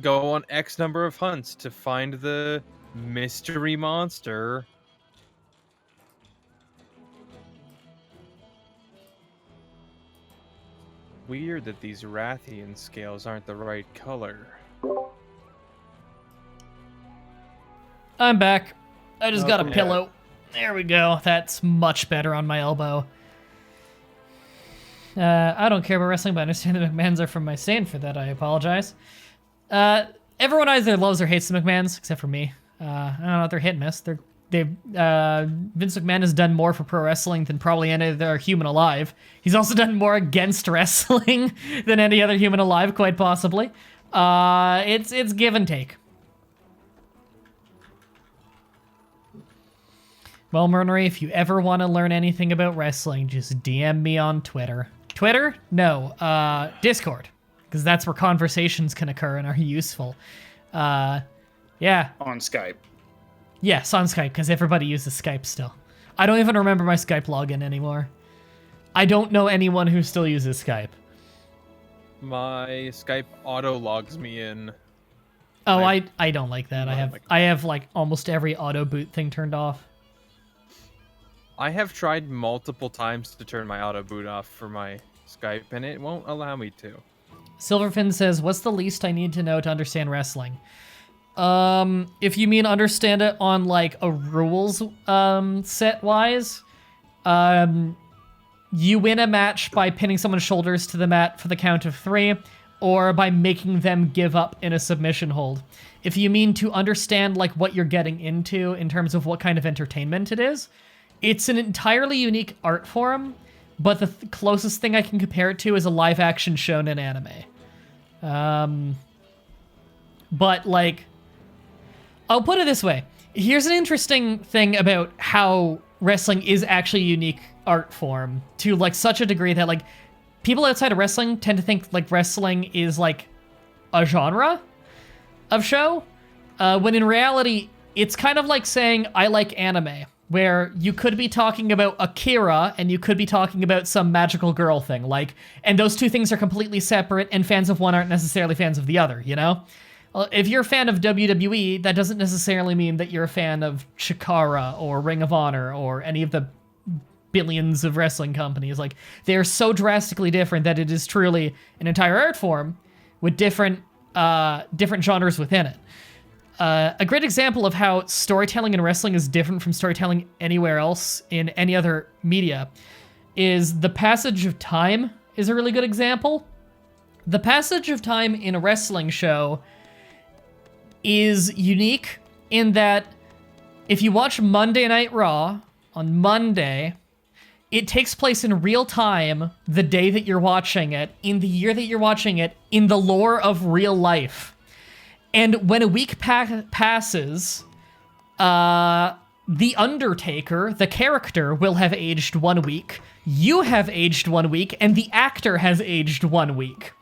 go on X number of hunts to find the mystery monster. Weird that these Rathian scales aren't the right color. I'm back. I just got a pillow. There we go. That's much better on my elbow. I don't care about wrestling, but I understand the McMahons are from my stain. For that, I apologize. Everyone either loves or hates the McMahons, except for me. I don't know, they're hit and miss. Vince McMahon has done more for pro wrestling than probably any other human alive. He's also done more against wrestling than any other human alive, quite possibly. It's give and take. Well, Murnery, if you ever want to learn anything about wrestling, just DM me on Twitter. Twitter? No, Discord. Because that's where conversations can occur and are useful. Yeah. On Skype. Yes, on Skype, because everybody uses Skype still. I don't even remember my Skype login anymore. I don't know anyone who still uses Skype. My Skype auto logs me in. Oh, I don't like that. I have like almost every auto boot thing turned off. I have tried multiple times to turn my auto boot off for my Skype, and it won't allow me to. Silverfin says, "What's the least I need to know to understand wrestling?" If you mean understand it on like a rules set wise, you win a match by pinning someone's shoulders to the mat for the count of 3, or by making them give up in a submission hold. If you mean to understand like what you're getting into in terms of what kind of entertainment it is, it's an entirely unique art form, but the closest thing I can compare it to is a live action shonen anime. But like, I'll put it this way. Here's an interesting thing about how wrestling is actually a unique art form to like such a degree that like people outside of wrestling tend to think like wrestling is like a genre of show, when in reality, it's kind of like saying I like anime, where you could be talking about Akira and you could be talking about some magical girl thing, like, and those two things are completely separate and fans of one aren't necessarily fans of the other, you know? Well, if you're a fan of WWE, that doesn't necessarily mean that you're a fan of Chikara or Ring of Honor or any of the billions of wrestling companies. Like, they're so drastically different that it is truly an entire art form with different genres within it. A great example of how storytelling in wrestling is different from storytelling anywhere else in any other media is the passage of time is a really good example. The passage of time in a wrestling show is unique in that if you watch Monday Night Raw on Monday, it takes place in real time the day that you're watching it, in the year that you're watching it, in the lore of real life. And when a week passes, The Undertaker, the character, will have aged 1 week, you have aged 1 week, and the actor has aged 1 week.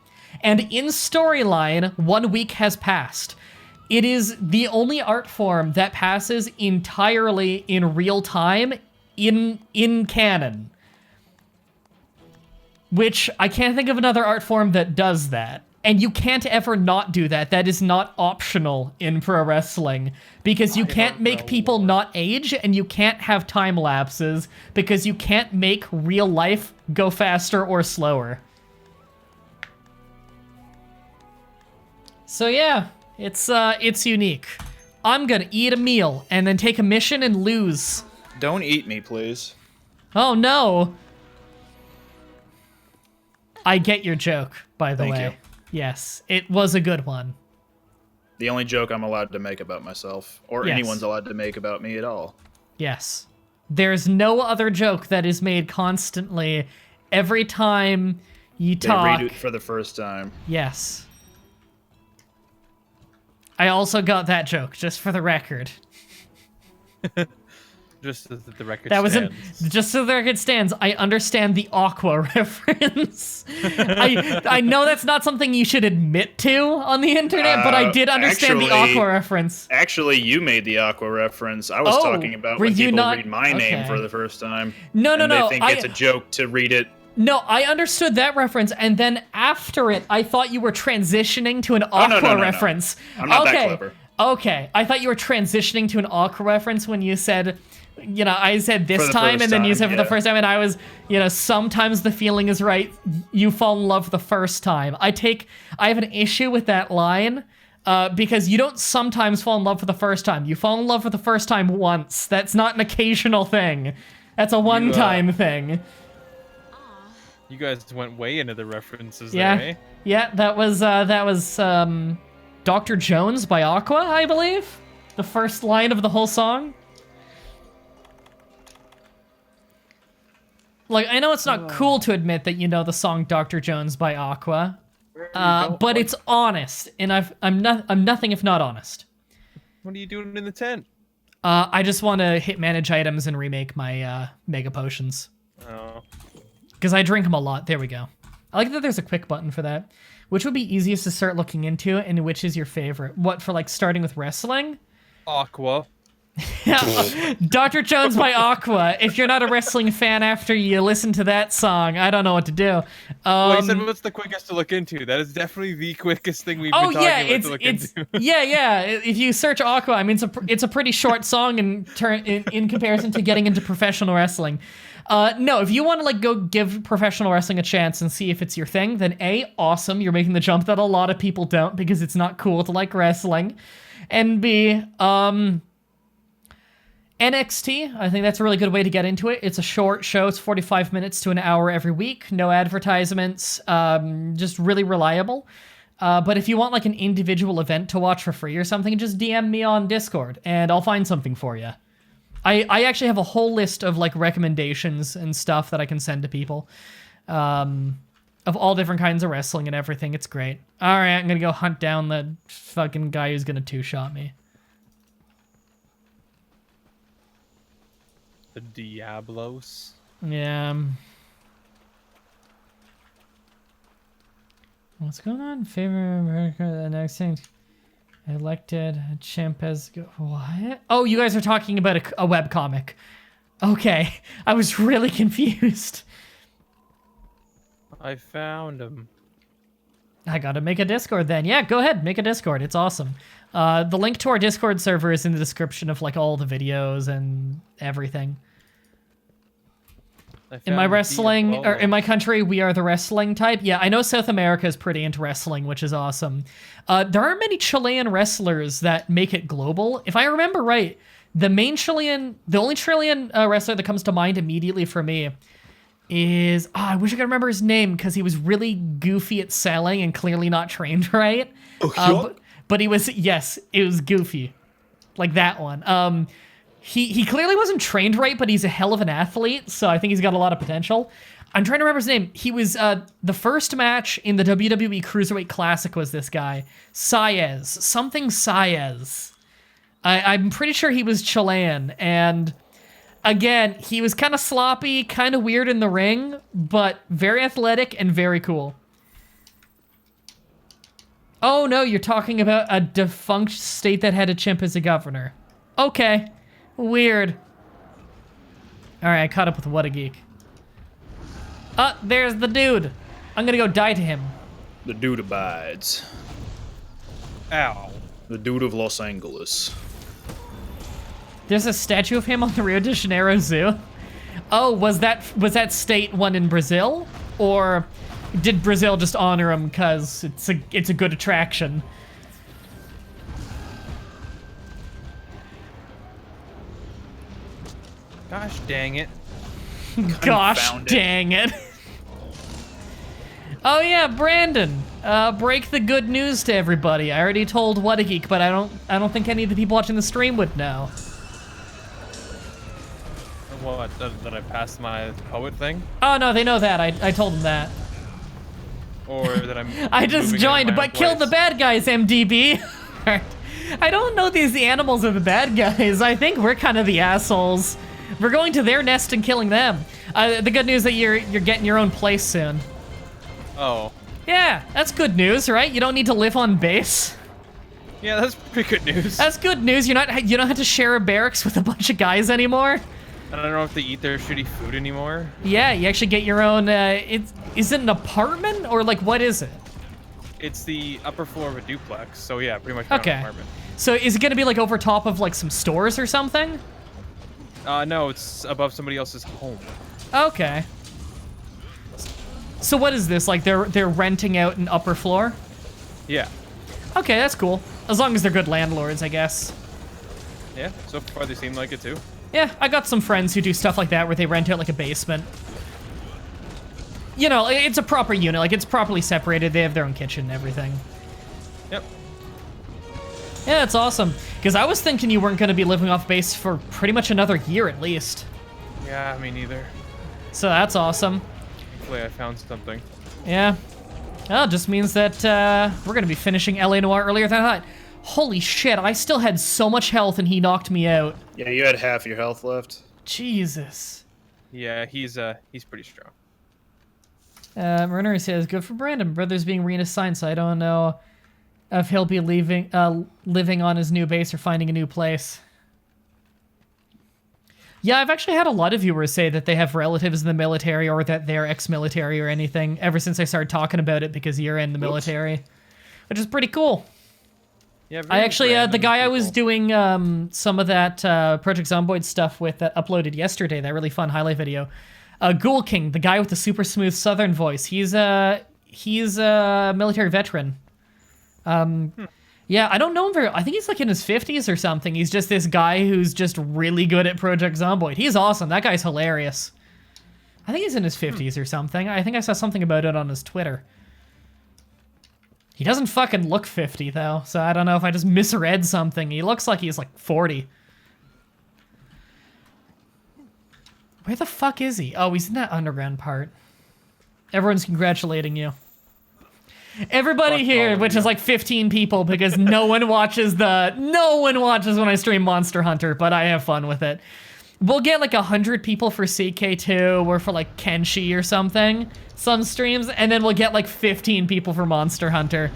And in storyline, 1 week has passed. It is the only art form that passes entirely in real time in canon. Which, I can't think of another art form that does that. And you can't ever not do that. That is not optional in pro wrestling. Because you can't make people not age, and you can't have time lapses, because you can't make real life go faster or slower. So yeah, it's unique. I'm gonna eat a meal, and then take a mission and lose. Don't eat me, please. Oh no! I get your joke, by the way. Thank you. Yes, it was a good one. The only joke I'm allowed to make about myself, or Yes. anyone's allowed to make about me at all. Yes. There's no other joke that is made constantly every time you They talk. read it for the first time. Yes. I also got that joke, just for the record. Just so that the record That was stands. just so the record stands. I understand the Aqua reference. I know that's not something you should admit to on the internet, but I did understand the actually- Aqua reference. Actually, you made the Aqua reference. I was Oh, talking about were when you people not- read my name okay. for the first time. No, and no. They think it's a joke to read it. No, I understood that reference, and then after it, I thought you were transitioning to an Aqua no. reference. I'm not that Okay. clever. Okay, I thought you were transitioning to an Aqua reference when you said, you know, I said this For the time, first and then you time, said for the yeah. first time, and I was, you know, sometimes the feeling is right. You fall in love the first time. I have an issue with that line. Because you don't sometimes fall in love for the first time. You fall in love for the first time once. That's not an occasional thing. That's a one-time thing. You guys went way into the references Yeah. there, eh? Yeah, that was Dr. Jones by Aqua, I believe. The first line of the whole song. Like, I know it's not cool to admit that you know the song Dr. Jones by Aqua, but it's honest, and I'm nothing if not honest. What are you doing in the tent? I just want to hit manage items and remake my mega potions. Oh. Because I drink them a lot. There we go. I like that there's a quick button for that. Which would be easiest to start looking into, and which is your favorite? What, for like starting with wrestling? Aqua. Dr. Jones by Aqua. If you're not a wrestling fan after you listen to that song, I don't know what to do. Well, you said what's the quickest to look into? That is definitely the quickest thing we've been talking about to look into. yeah. If you search Aqua, I mean, it's a pretty short song in comparison to getting into professional wrestling. No, if you want to like go give professional wrestling a chance and see if it's your thing, then A, awesome, you're making the jump that a lot of people don't because it's not cool to like wrestling, and B, NXT, I think that's a really good way to get into it. It's a short show. It's 45 minutes to an hour every week. No advertisements. Just really reliable. But if you want like an individual event to watch for free or something, just DM me on Discord and I'll find something for you. I actually have a whole list of like recommendations and stuff that I can send to people. Of all different kinds of wrestling and everything. It's great. All right, I'm going to go hunt down the fucking guy who's going to two-shot me. The Diablos. Yeah. What's going on? Favor America. The next thing. Elected Champez. What? Oh, you guys are talking about a webcomic. Okay. I was really confused. I found him. I gotta make a Discord then. Yeah, go ahead. Make a Discord. It's awesome. The link to our Discord server is in the description of like all the videos and everything. In my wrestling, or in my country, we are the wrestling type. Yeah, I know South America is pretty into wrestling, which is awesome. There aren't many Chilean wrestlers that make it global. If I remember right, the only Chilean wrestler that comes to mind immediately for me is, I wish I could remember his name because he was really goofy at selling and clearly not trained right. But he was, yes, it was goofy. Like that one. He clearly wasn't trained right, but he's a hell of an athlete, so I think he's got a lot of potential. I'm trying to remember his name. He was, the first match in the WWE Cruiserweight Classic was this guy. Saez. Something Saez. I'm pretty sure he was Chilean, and again, he was kind of sloppy, kind of weird in the ring, but very athletic and very cool. Oh no, you're talking about a defunct state that had a chimp as a governor. Okay. Weird. Alright, I caught up with What a Geek. There's the dude. I'm gonna go die to him. The dude abides. Ow. The dude of Los Angeles. There's a statue of him on the Rio de Janeiro Zoo. Oh, was that state one in Brazil? Or did Brazil just honor him because it's a good attraction? Gosh dang it. Gosh Confound it. dang it. Oh yeah, Brandon. Break the good news to everybody. I already told What a Geek, but I don't think any of the people watching the stream would know. What? That I passed my poet thing? Oh no, they know that. I told them that. Or that I'm I just moving joined, into my but own kill the place? bad guys, MDB. I don't know these animals are the bad guys. I think we're kind of the assholes. We're going to their nest and killing them. The good news that you're getting your own place soon. Oh. Yeah, that's good news, right? You don't need to live on base. Yeah, that's pretty good news. That's good news. You don't have to share a barracks with a bunch of guys anymore. And I don't have to eat their shitty food anymore. Yeah, you actually get your own. Is it an apartment or like what is it? It's the upper floor of a duplex, so yeah, pretty much my own Okay. apartment. So is it gonna be like over top of like some stores or something? No, it's above somebody else's home. Okay. So what is this? Like they're renting out an upper floor? Yeah. Okay, that's cool. As long as they're good landlords, I guess. Yeah, so far they seem like it too. Yeah, I got some friends who do stuff like that where they rent out like a basement. You know, it's a proper unit, like it's properly separated. They have their own kitchen and everything. Yep. Yeah, that's awesome. Because I was thinking you weren't going to be living off base for pretty much another year at least. Yeah, me neither. So that's awesome. Hopefully I found something. Yeah. Well, it just means that we're going to be finishing LA Noire earlier than I thought. Holy shit, I still had so much health and he knocked me out. Yeah, you had half your health left. Jesus. Yeah, he's pretty strong. Renner says, good for Brandon. Brother's being reassigned, so I don't know if he'll be living on his new base or finding a new place. Yeah, I've actually had a lot of viewers say that they have relatives in the military or that they're ex-military or anything ever since I started talking about it because you're in the military, which is pretty cool. Yeah, I very actually, the random guy I was people. doing some of that Project Zomboid stuff with that uploaded yesterday, that really fun highlight video. Ghoul King, the guy with the super smooth southern voice, he's a military veteran. Yeah, I don't know him very. I think he's like in his 50s or something. He's just this guy who's just really good at Project Zomboid. He's awesome. That guy's hilarious. I think he's in his 50s or something. I think I saw something about it on his Twitter. He doesn't fucking look 50 though, so I don't know if I just misread something. He looks like he's like 40. Where the fuck is he? Oh, he's in that underground part. Everyone's congratulating you. Everybody Fuck here, all of which you. is like 15 people, because no one watches when I stream Monster Hunter, but I have fun with it. We'll get like 100 people for CK2 or for like Kenshi or something, some streams, and then we'll get like 15 people for Monster Hunter.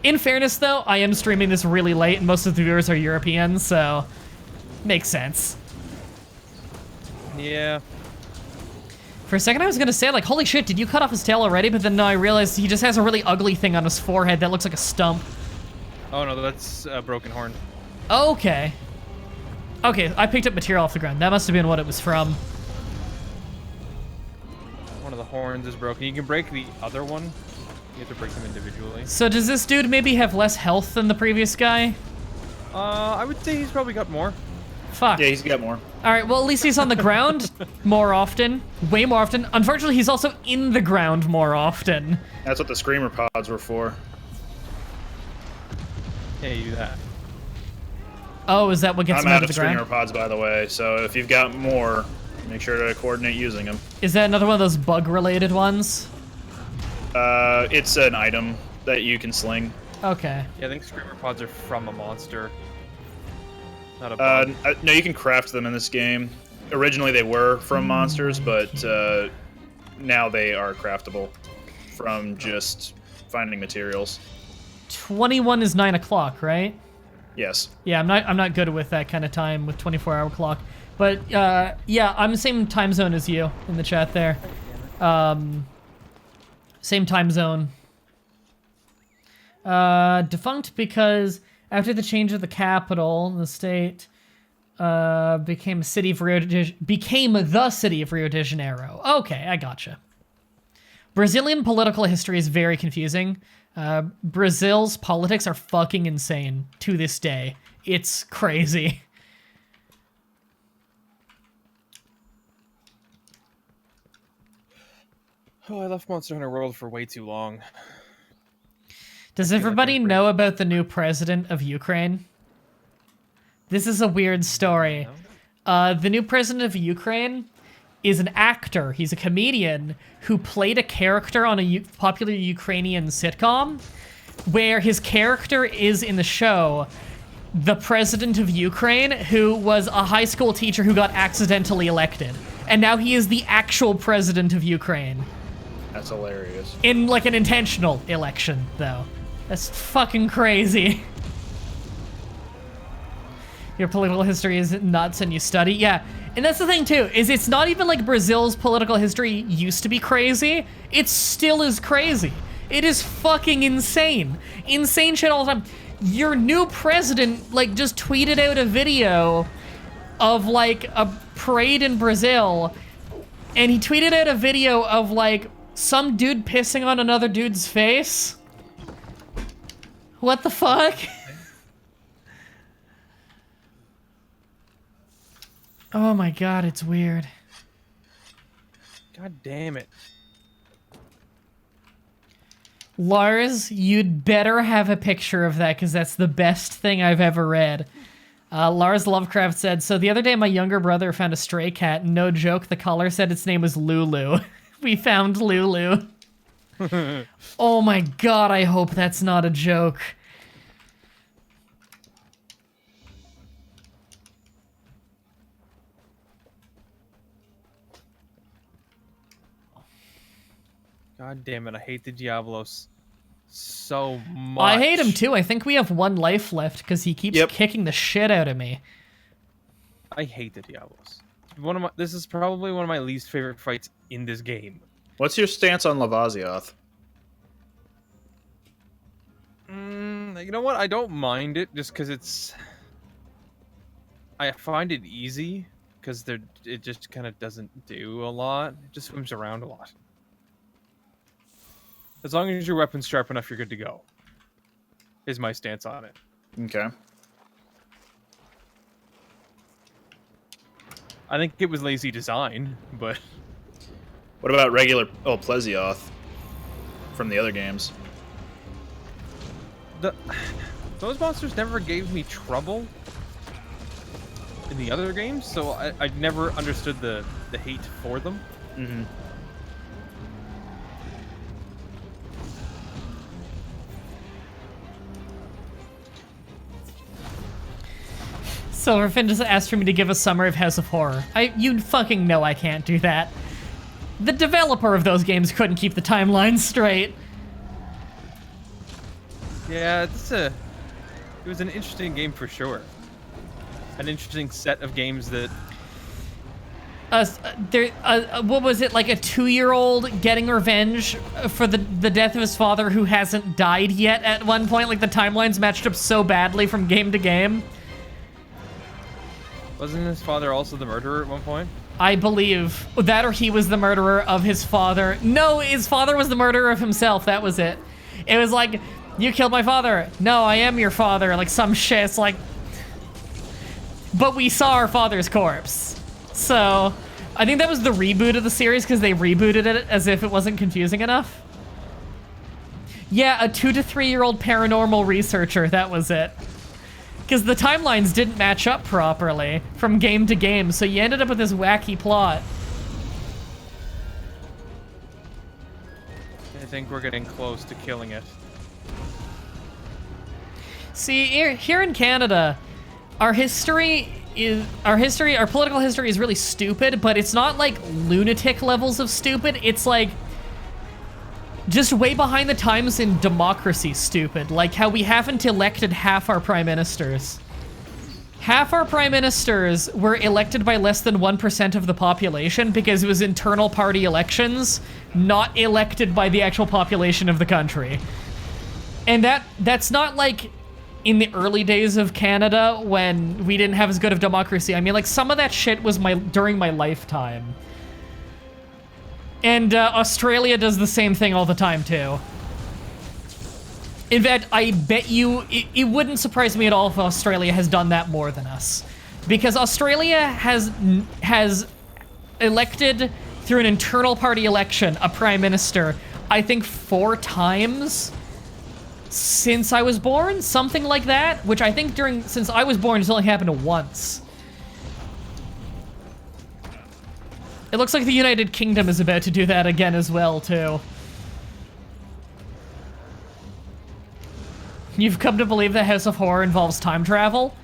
In fairness though, I am streaming this really late and most of the viewers are Europeans, so makes sense. Yeah. For a second I was gonna say like, holy shit, did you cut off his tail already? But then no, I realized he just has a really ugly thing on his forehead that looks like a stump. Oh no, that's a broken horn. Okay. Okay, I picked up material off the ground. That must have been what it was from. One of the horns is broken. You can break the other one. You have to break them individually. So does this dude maybe have less health than the previous guy? I would say he's probably got more. Fuck. Yeah, he's got more. Alright, well at least he's on the ground more often. Way more often. Unfortunately, he's also in the ground more often. That's what the screamer pods were for. Yeah, you do that. Oh, is that what gets I'm him out out of of the screamer ground? pods, by the way, so if you've got more, make sure to coordinate using them. Is that another one of those bug-related ones? It's an item that you can sling. Okay. Yeah, I think screamer pods are from a monster. Not a bug. No, you can craft them in this game. Originally they were from monsters, but now they are craftable from just finding materials. 21 is 9 o'clock, right? Yes. Yeah, I'm not good with that kind of time with 24-hour clock. But yeah, I'm the same time zone as you in the chat there. Same time zone. Defunct because after the change of the capital, the state became the city of Rio de Janeiro. Okay, I gotcha. Brazilian political history is very confusing. Brazil's politics are fucking insane to this day. It's crazy. Oh, I left Monster Hunter World for way too long. Does everybody know about the new president of Ukraine? This is a weird story. The new president of Ukraine is an actor. He's a comedian who played a character on a popular Ukrainian sitcom, where his character is in the show the president of Ukraine, who was a high school teacher who got accidentally elected. And now he is the actual president of Ukraine. That's hilarious. In, like, an intentional election, though. That's fucking crazy. Your political history is nuts and you study. Yeah, and that's the thing, too, is it's not even like Brazil's political history used to be crazy. It still is crazy. It is fucking insane. Insane shit all the time. Your new president, like, just tweeted out a video of, like, a parade in Brazil, and he tweeted out a video of, like, some dude pissing on another dude's face. What the fuck? Oh my god, it's weird. God damn it. Lars, you'd better have a picture of that, because that's the best thing I've ever read. Lars Lovecraft said, so the other day my younger brother found a stray cat, and no joke, the caller said its name was Lulu. We found Lulu. Oh my god, I hope that's not a joke. God damn it, I hate the Diablos so much. I hate him too. I think we have one life left because he keeps kicking the shit out of me. I hate the Diablos. This is probably one of my least favorite fights in this game. What's your stance on Lavazioth? You know what? I don't mind it just because it's... I find it easy because it just kind of doesn't do a lot. It just swims around a lot. As long as your weapon's sharp enough, you're good to go. Is my stance on it. Okay. I think it was lazy design, but... What about regular Plesioth from the other games? Those monsters never gave me trouble in the other games, so I never understood the hate for them. Mm-hmm. Silverfin just asked for me to give a summary of House of Horror. You fucking know I can't do that. The developer of those games couldn't keep the timeline straight. Yeah, it was an interesting game for sure. An interesting set of games that... what was it, like a 2-year-old getting revenge for the death of his father who hasn't died yet at one point? Like, the timelines matched up so badly from game to game. Wasn't his father also the murderer at one point? I believe. That or he was the murderer of his father. No, his father was the murderer of himself. That was it. It was like, you killed my father. No, I am your father. Like some shit. It's like... But we saw our father's corpse. So, I think that was the reboot of the series because they rebooted it as if it wasn't confusing enough. Yeah, a 2 to 3-year-old paranormal researcher. That was it. Because the timelines didn't match up properly from game to game, so you ended up with this wacky plot. I think we're getting close to killing it. See, here in Canada, our political history is really stupid, but it's not like lunatic levels of stupid. It's like just way behind the times in democracy stupid, like how we haven't elected half our prime ministers. Half our prime ministers were elected by less than 1% of the population because it was internal party elections, not elected by the actual population of the country. And that's not like in the early days of Canada when we didn't have as good of democracy. I mean, like, some of that shit was during my lifetime. And Australia does the same thing all the time, too. In fact, I bet you it wouldn't surprise me at all if Australia has done that more than us. Because Australia has elected through an internal party election a prime minister, I think 4 times since I was born, something like that, which I think since I was born it's only happened once. It looks like the United Kingdom is about to do that again as well, too. You've come to believe that House of Horror involves time travel?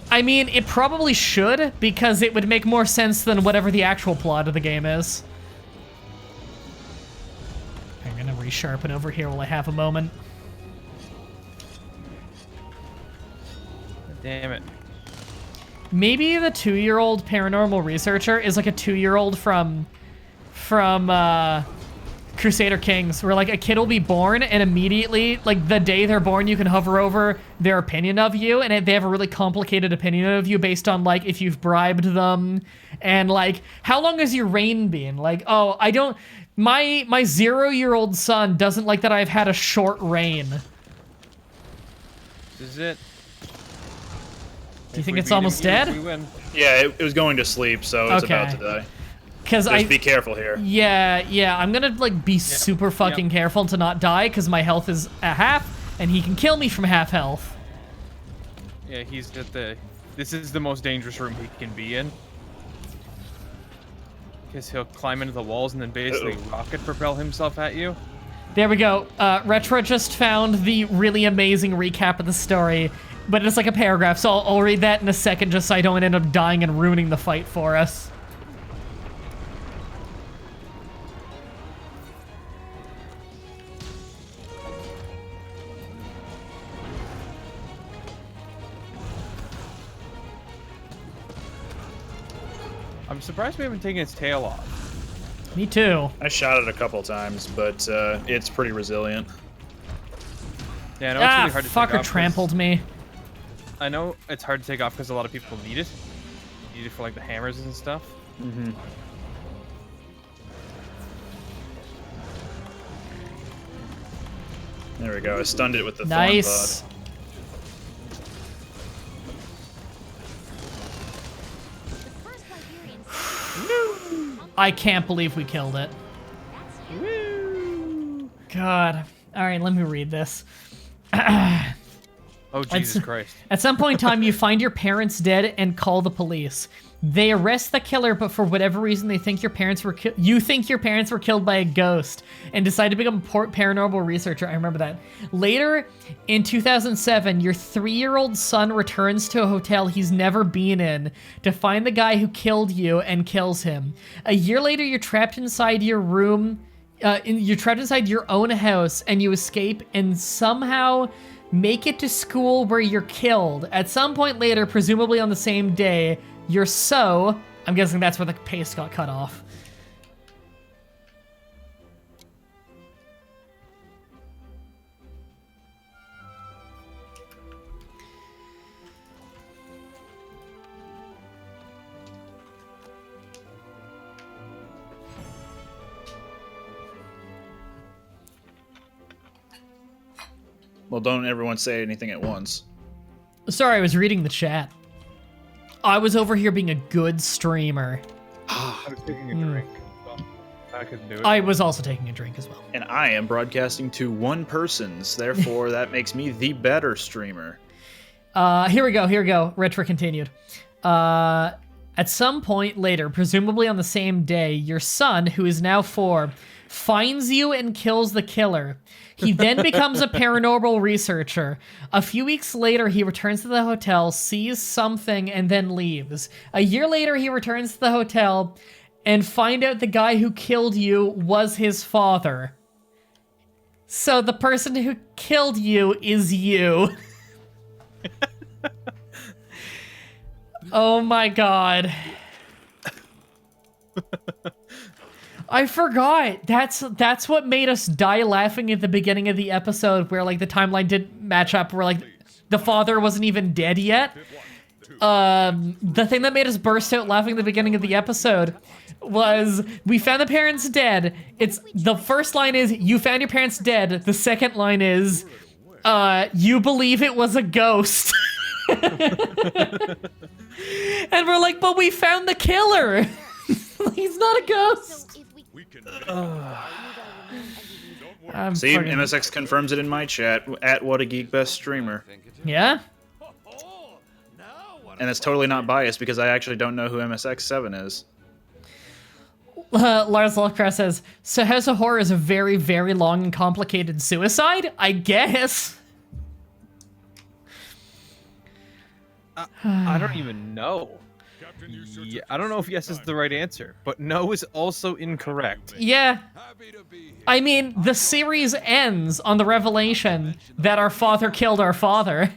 I mean, it probably should, because it would make more sense than whatever the actual plot of the game is. I'm gonna resharpen over here while I have a moment. Damn it. Maybe the 2-year-old paranormal researcher is like a 2-year-old from Crusader Kings, where like a kid will be born and immediately, like the day they're born, you can hover over their opinion of you, and they have a really complicated opinion of you based on like if you've bribed them and like how long has your reign been? Like, oh, I don't. My 0-year-old son doesn't like that I've had a short reign. This is it. Do you think it's almost dead? We win. Yeah, it was going to sleep, so it's about to die. Because Just be careful here. Yeah, I'm gonna like be super fucking careful to not die because my health is at half, and he can kill me from half health. Yeah, he's at the. This is the most dangerous room he can be in. Because he'll climb into the walls and then basically rocket propel himself at you. There we go. Retro just found the really amazing recap of the story, but it's like a paragraph, so I'll read that in a second just so I don't end up dying and ruining the fight for us. I'm surprised we haven't taken its tail off. Me too. I shot it a couple times, but it's pretty resilient. Yeah, I know it's really hard to take off. Fucker trampled me. I know it's hard to take off because a lot of people need it. Need it for like the hammers and stuff. Mm-hmm. There we go. I stunned it with the Nice. thorn pod. I can't believe we killed it. God. All right, let me read this. Oh, Jesus Christ. At some point in time, you find your parents dead and call the police. They arrest the killer, but for whatever reason, they think your parents were you think your parents were killed by a ghost and decide to become a paranormal researcher. I remember that. Later, in 2007, your 3-year-old son returns to a hotel he's never been in to find the guy who killed you and kills him. A year later, you're trapped inside your room. You're trapped inside your own house, and you escape and somehow make it to school where you're killed. At some point later, presumably on the same day, I'm guessing that's where the paste got cut off. Well, don't everyone say anything at once. Sorry, I was reading the chat. I was over here being a good streamer. I was taking a drink. Well, I couldn't do it. I was also taking a drink as well. And I am broadcasting to one person's, therefore that makes me the better streamer. Here we go. Retro continued. At some point later, presumably on the same day, your son, who is now 4, finds you and kills the killer. He then becomes a paranormal researcher. A few weeks later, he returns to the hotel, sees something, and then leaves. A year later, he returns to the hotel and find out the guy who killed you was his father. So the person who killed you is you. Oh my god. I forgot. That's what made us die laughing at the beginning of the episode, where like the timeline didn't match up, where like the father wasn't even dead yet. The thing that made us burst out laughing at the beginning of the episode was we found the parents dead. It's the first line is you found your parents dead. The second line is you believe it was a ghost. And we're like, but we found the killer. He's not a ghost. See, MSX confirms it in my chat, at What a Geek Best Streamer. Yeah? And it's totally not biased because I actually don't know who MSX7 is. Lars Lovecraft says, so House of Horror is a very, very long and complicated suicide? I guess. I don't even know. Yeah, I don't know if yes is the right answer, but no is also incorrect. Yeah. I mean, the series ends on the revelation that our father killed our father.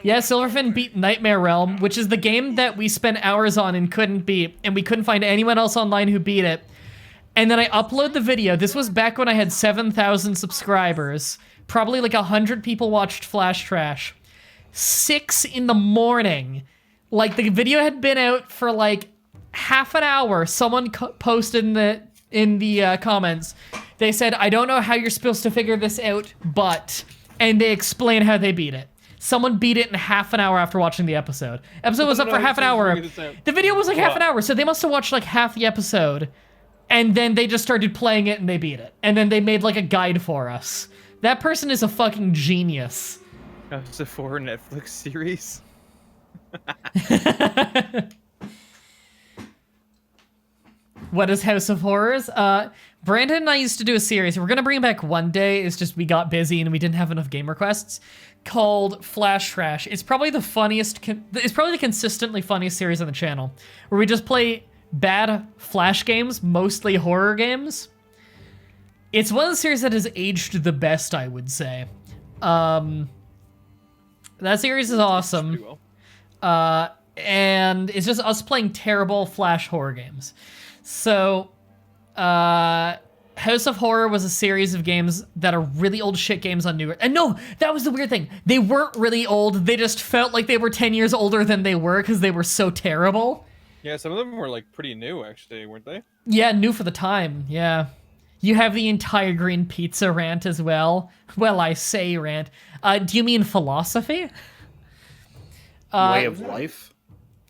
Yeah, Silverfin beat Nightmare Realm, which is the game that we spent hours on and couldn't beat, and we couldn't find anyone else online who beat it. And then I upload the video. This was back when I had 7,000 subscribers. Probably like 100 people watched Flash Trash. 6 in the morning. Like, the video had been out for like half an hour. Someone posted in the comments. They said, I don't know how you're supposed to figure this out, but... And they explain how they beat it. Someone beat it in half an hour after watching the episode. Episode was up for half an hour. The video was like half an hour, so they must have watched like half the episode. And then they just started playing it and they beat it. And then they made like a guide for us. That person is a fucking genius. House of Horror Netflix series. What is House of Horrors? Brandon and I used to do a series. We're gonna bring it back one day. It's just we got busy and we didn't have enough game requests. Called Flash Trash. It's probably the funniest. It's probably the consistently funniest series on the channel, where we just play bad Flash games, mostly horror games. It's one of the series that has aged the best, I would say. That series is awesome. And it's just us playing terrible Flash horror games. So, House of Horror was a series of games that are really old shit games on newer. And no, that was the weird thing. They weren't really old. They just felt like they were 10 years older than they were because they were so terrible. Yeah, some of them were like pretty new, actually, weren't they? Yeah, new for the time. Yeah. You have the entire green pizza rant as well. Well, I say rant. Do you mean philosophy? Way of life?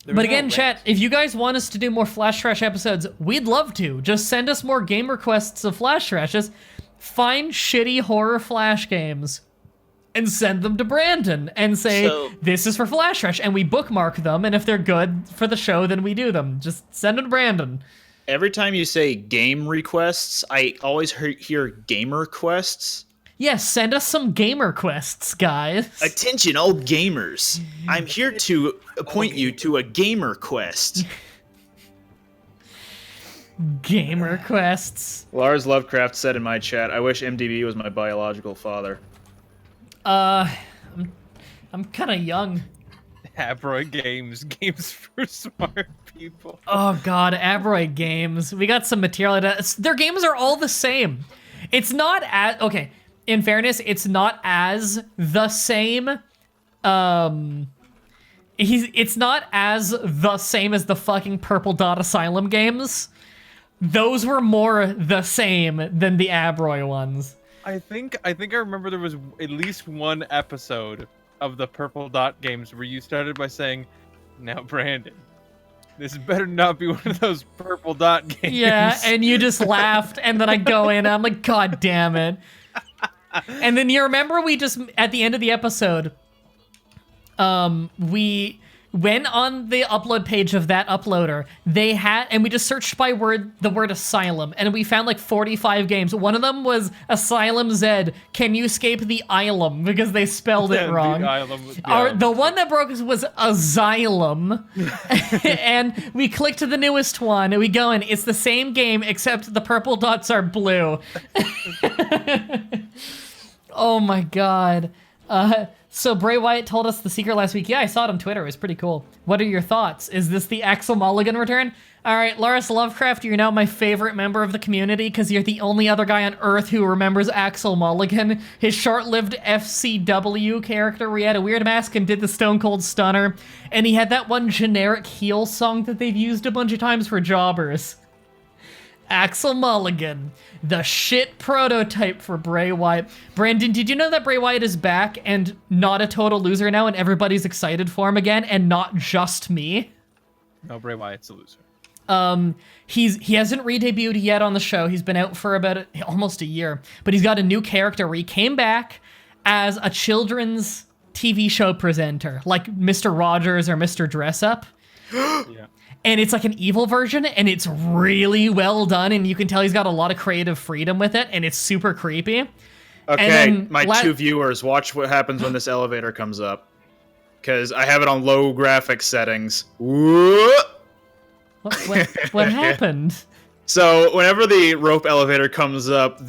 But again, chat, if you guys want us to do more Flash Trash episodes, we'd love to. Just send us more game requests of Flash Trash. Just find shitty horror Flash games and send them to Brandon and say, this is for Flash Trash. And we bookmark them, and if they're good for the show, then we do them. Just send them to Brandon. Every time you say game requests, I always hear gamer quests. Yes, send us some gamer quests, guys. Attention, all gamers. I'm here to point you to a gamer quest. Gamer quests. Lars Lovecraft said in my chat, I wish MDB was my biological father. I'm kind of young. Abroy Games. Games for smart people. Oh, God, Abroy Games. We got some material. Their games are all the same. It's not as... Okay. In fairness, it's not as the same. It's not as the same as the fucking Purple Dot Asylum games. Those were more the same than the Abroy ones. I think I remember there was at least one episode of the Purple Dot games where you started by saying, "Now, Brandon, this better not be one of those Purple Dot games." Yeah, and you just laughed, and then I go in, and I'm like, God damn it. And then you remember we just, at the end of the episode, we went on the upload page of that uploader, and we just searched by the word asylum, and we found like 45 games. One of them was Asylum Z, Can You Escape the Ilum? Because they spelled it wrong. The one that broke us was Asylum. And we clicked to the newest one, and we go in, it's the same game, except the purple dots are blue. Oh my God. So Bray Wyatt told us the secret last week. Yeah, I saw it on Twitter. It was pretty cool. What are your thoughts? Is this the Axel Mulligan return? All right, Loris Lovecraft, you're now my favorite member of the community because you're the only other guy on Earth who remembers Axel Mulligan, his short-lived FCW character where he had a weird mask and did the Stone Cold Stunner, and he had that one generic heel song that they've used a bunch of times for jobbers. Axel Mulligan, the shit prototype for Bray Wyatt. Brandon, did you know that Bray Wyatt is back and not a total loser now and everybody's excited for him again and not just me? No, Bray Wyatt's a loser. He hasn't re-debuted yet on the show. He's been out for about almost a year, but he's got a new character where he came back as a children's TV show presenter, like Mr. Rogers or Mr. Dress-Up. Yeah. And it's like an evil version, and it's really well done, and you can tell he's got a lot of creative freedom with it, and it's super creepy. Okay, my two viewers, watch what happens when this elevator comes up. Because I have it on low graphics settings. What happened? So whenever the rope elevator comes up,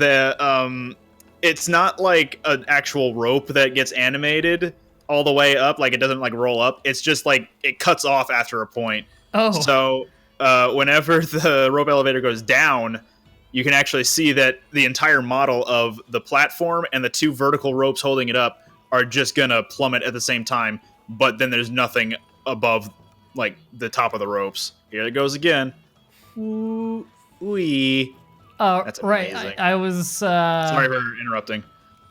it's not like an actual rope that gets animated all the way up, like it doesn't like roll up. It's just like it cuts off after a point. Oh. So whenever the rope elevator goes down, you can actually see that the entire model of the platform and the two vertical ropes holding it up are just gonna plummet at the same time, but then there's nothing above like the top of the ropes. Here it goes again. Ooh, wee. That's amazing. Right. I was sorry for interrupting.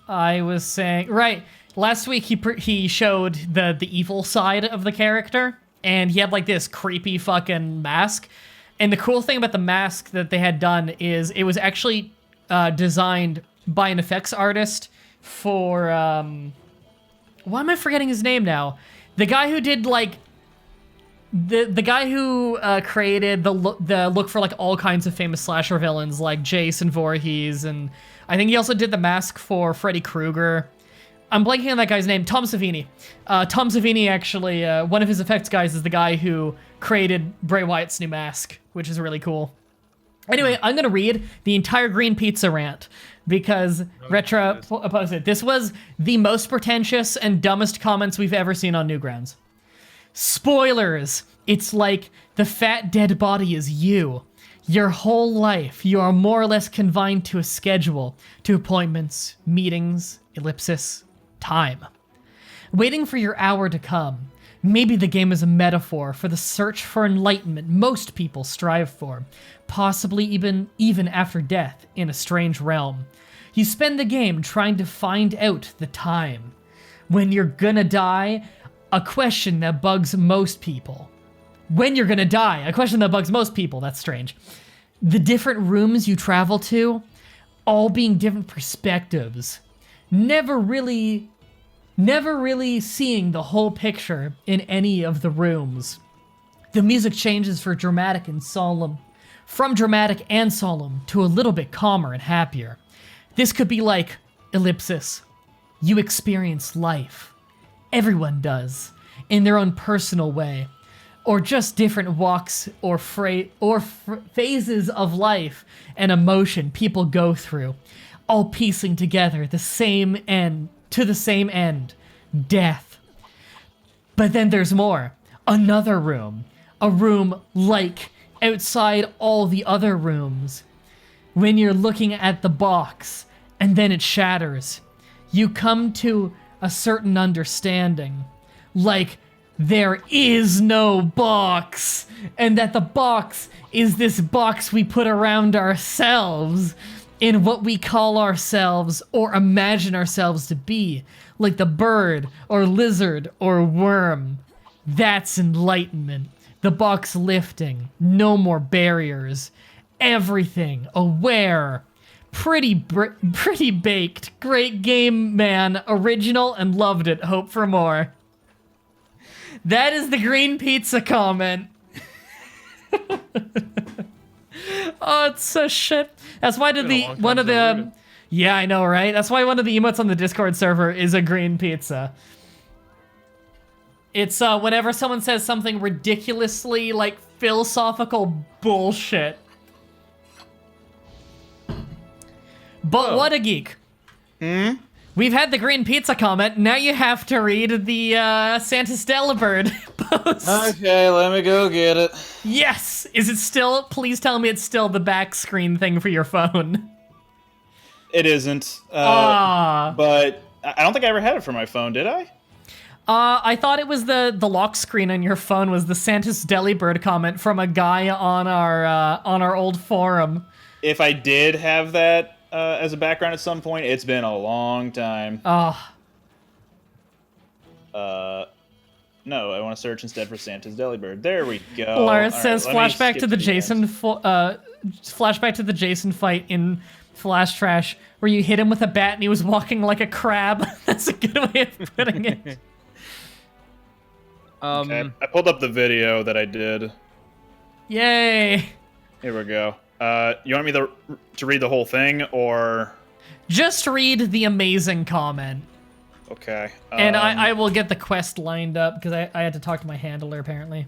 I was saying right. Last week he showed the evil side of the character, and he had like this creepy fucking mask. And the cool thing about the mask that they had done is it was actually designed by an effects artist for why am I forgetting his name now? The guy who did like the guy who created the look for like all kinds of famous slasher villains like Jason Voorhees, and I think he also did the mask for Freddy Krueger. I'm blanking on that guy's name. Tom Savini. Tom Savini actually, one of his effects guys is the guy who created Bray Wyatt's new mask, which is really cool. Anyway, I'm gonna read the entire Green Pizza rant because Retro posted. This was the most pretentious and dumbest comments we've ever seen on Newgrounds. Spoilers! It's like the fat dead body is you. Your whole life, you are more or less confined to a schedule, to appointments, meetings, ellipsis, time. Waiting for your hour to come. Maybe the game is a metaphor for the search for enlightenment most people strive for, possibly even after death in a strange realm. You spend the game trying to find out the time. When you're gonna die, a question that bugs most people. When you're gonna die, a question that bugs most people, that's strange. The different rooms you travel to, all being different perspectives. Never really seeing the whole picture in any of the rooms. The music changes from dramatic and solemn to a little bit calmer and happier. This could be like, ellipsis, you experience life. Everyone does, in their own personal way, or just different walks or phases of life and emotion people go through, all piecing together to the same end, death. But then there's more. Another room. A room like outside all the other rooms. When you're looking at the box, and then it shatters, you come to a certain understanding. Like, there is no box, and that the box is this box we put around ourselves in what we call ourselves or imagine ourselves to be, like the bird or lizard or worm. That's enlightenment. The box lifting, no more barriers, everything aware. Pretty baked, great game, man, original and loved it, hope for more. That is the Green Pizza comment. Oh, it's so shit. That's why yeah, I know, right? That's why one of the emotes on the Discord server is a green pizza. It's whenever someone says something ridiculously like philosophical bullshit. But what a geek. We've had the green pizza comment. Now you have to read the Santa's Delibird post. Okay, let me go get it. Yes! Is it still? Please tell me it's still the back screen thing for your phone. It isn't. But I don't think I ever had it for my phone, did I? I thought it was the lock screen on your phone was the Santa's Delibird comment from a guy on our old forum. If I did have that as a background at some point, it's been a long time. Oh. No, I want to search instead for Santa's Delibird. There we go. Laura says flashback to the Jason flashback to the Jason fight in Flash Trash where you hit him with a bat and he was walking like a crab. That's a good way of putting it. Okay, I pulled up the video that I did. Yay! Here we go. You want me to read the whole thing, or just read the amazing comment? Okay. And I will get the quest lined up because I had to talk to my handler apparently.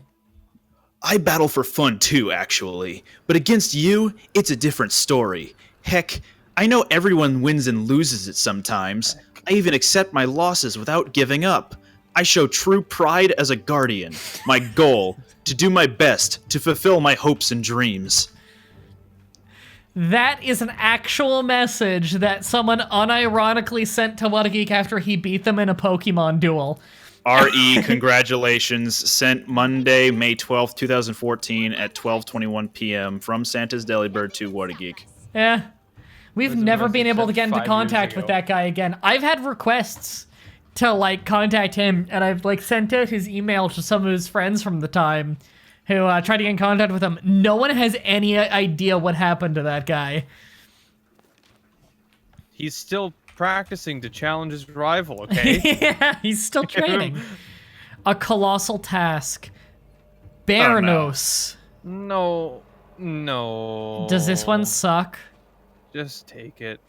I battle for fun too, actually. But against you, it's a different story. Heck, I know everyone wins and loses it sometimes. I even accept my losses without giving up. I show true pride as a guardian. My goal, to do my best, to fulfill my hopes and dreams. That is an actual message that someone unironically sent to What a Geek after he beat them in a Pokemon duel. RE, congratulations. Sent Monday, May 12th, 2014 at 12:21 p.m. from Santa's Delibird to What a Geek. Yeah. We've never been able to get into contact with that guy again. I've had requests to, like, contact him, and I've, like, sent out his email to some of his friends from the time who tried to get in contact with him. No one has any idea what happened to that guy. He's still practicing to challenge his rival, okay? Yeah, he's still training. A colossal task. Baranos. No. No. Does this one suck? Just take it.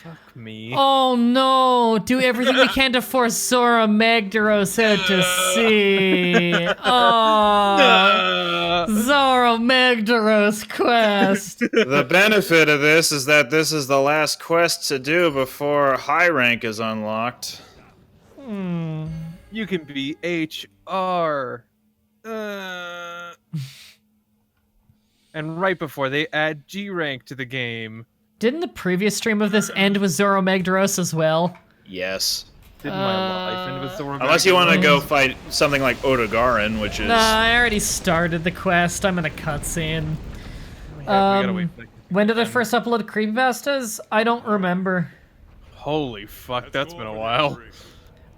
Fuck me. Oh no! Do everything we can to force Zorah Magdaros out to sea. Oh, Zorah Magdaros quest. The benefit of this is that this is the last quest to do before high rank is unlocked. You can be HR. And right before they add G rank to the game. Didn't the previous stream of this end with Zorah Magdaros as well? Yes. Didn't my life end with Zorah Magdaros? Unless you want to go fight something like Odogaron, which is... Nah, I already started the quest. I'm in a cutscene. We gotta wait for When did I first upload creepypastas? I don't remember. Holy fuck, that's been a while.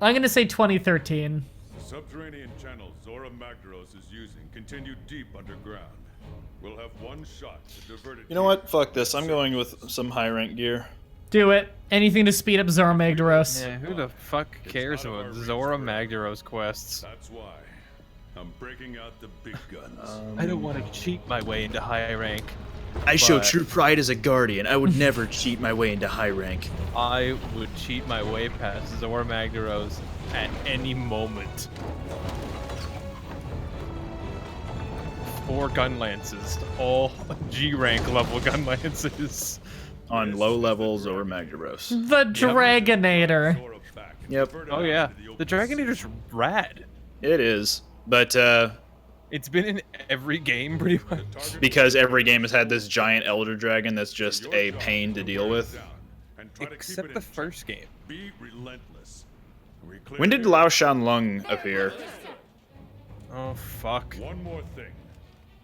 I'm gonna say 2013. The subterranean channel Zorah Magdaros is using continue deep underground. We'll have one shot to divert it. You know what? Fuck this. I'm going with some high rank gear. Do it. Anything to speed up Zorah Magdaros. Yeah, who the fuck cares about Zorah Magdaros quests? That's why I'm breaking out the big guns. I don't want to cheat my way into high rank. I show true pride as a guardian. I would never cheat my way into high rank. I would cheat my way past Zorah Magdaros at any moment. 4 gun lances, all G rank level gun lances. On low levels or Magdaros. The Dragonator. Yep. Oh yeah, the Dragonator's rad. It is. But, It's been in every game pretty much. because every game has had this giant Elder Dragon that's just a pain to deal with. Except the first game. Be relentless. When did Lao Shanlung appear? Oh fuck. One more thing.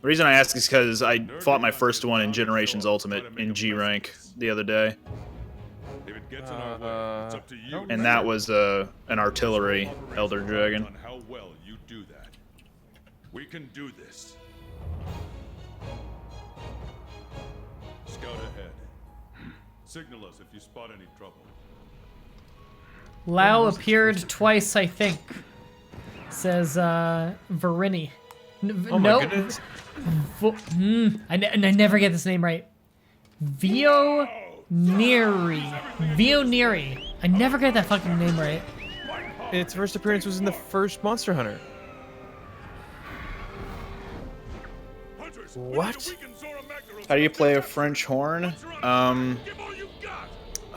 The reason I ask is because I fought my first one in Generations Ultimate in G rank the other day. If it gets in our way, it's up to you. And that was an artillery Elder Dragon. On how well you do that. We can do this. Scout ahead. Signal us if you spot any trouble. Lao appeared twice, I think. Says, Verini. Oh my goodness. I never get this name right. Vio Neri. I never get that fucking name right. Its first appearance was in the first Monster Hunter. What? How do you play a French horn?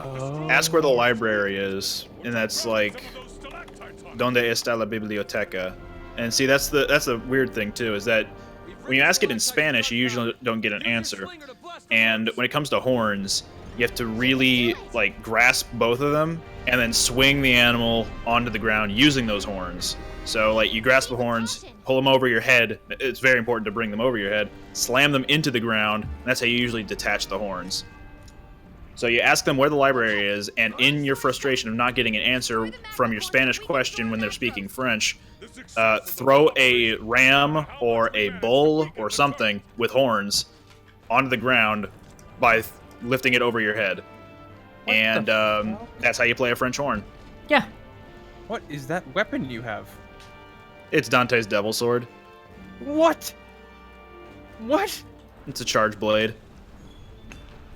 Ask where the library is, and that's like, ¿Dónde está la biblioteca? And see, that's the weird thing too, is that when you ask it in Spanish, you usually don't get an answer. And when it comes to horns, you have to really like grasp both of them and then swing the animal onto the ground using those horns. So like you grasp the horns, pull them over your head. It's very important to bring them over your head. Slam them into the ground, and that's how you usually detach the horns. So you ask them where the library is, and in your frustration of not getting an answer from your Spanish question when they're speaking French, throw a ram or a bull or something with horns onto the ground by lifting it over your head. And that's how you play a French horn. Yeah. What is that weapon you have? It's Dante's Devil Sword. What? What? It's a charge blade.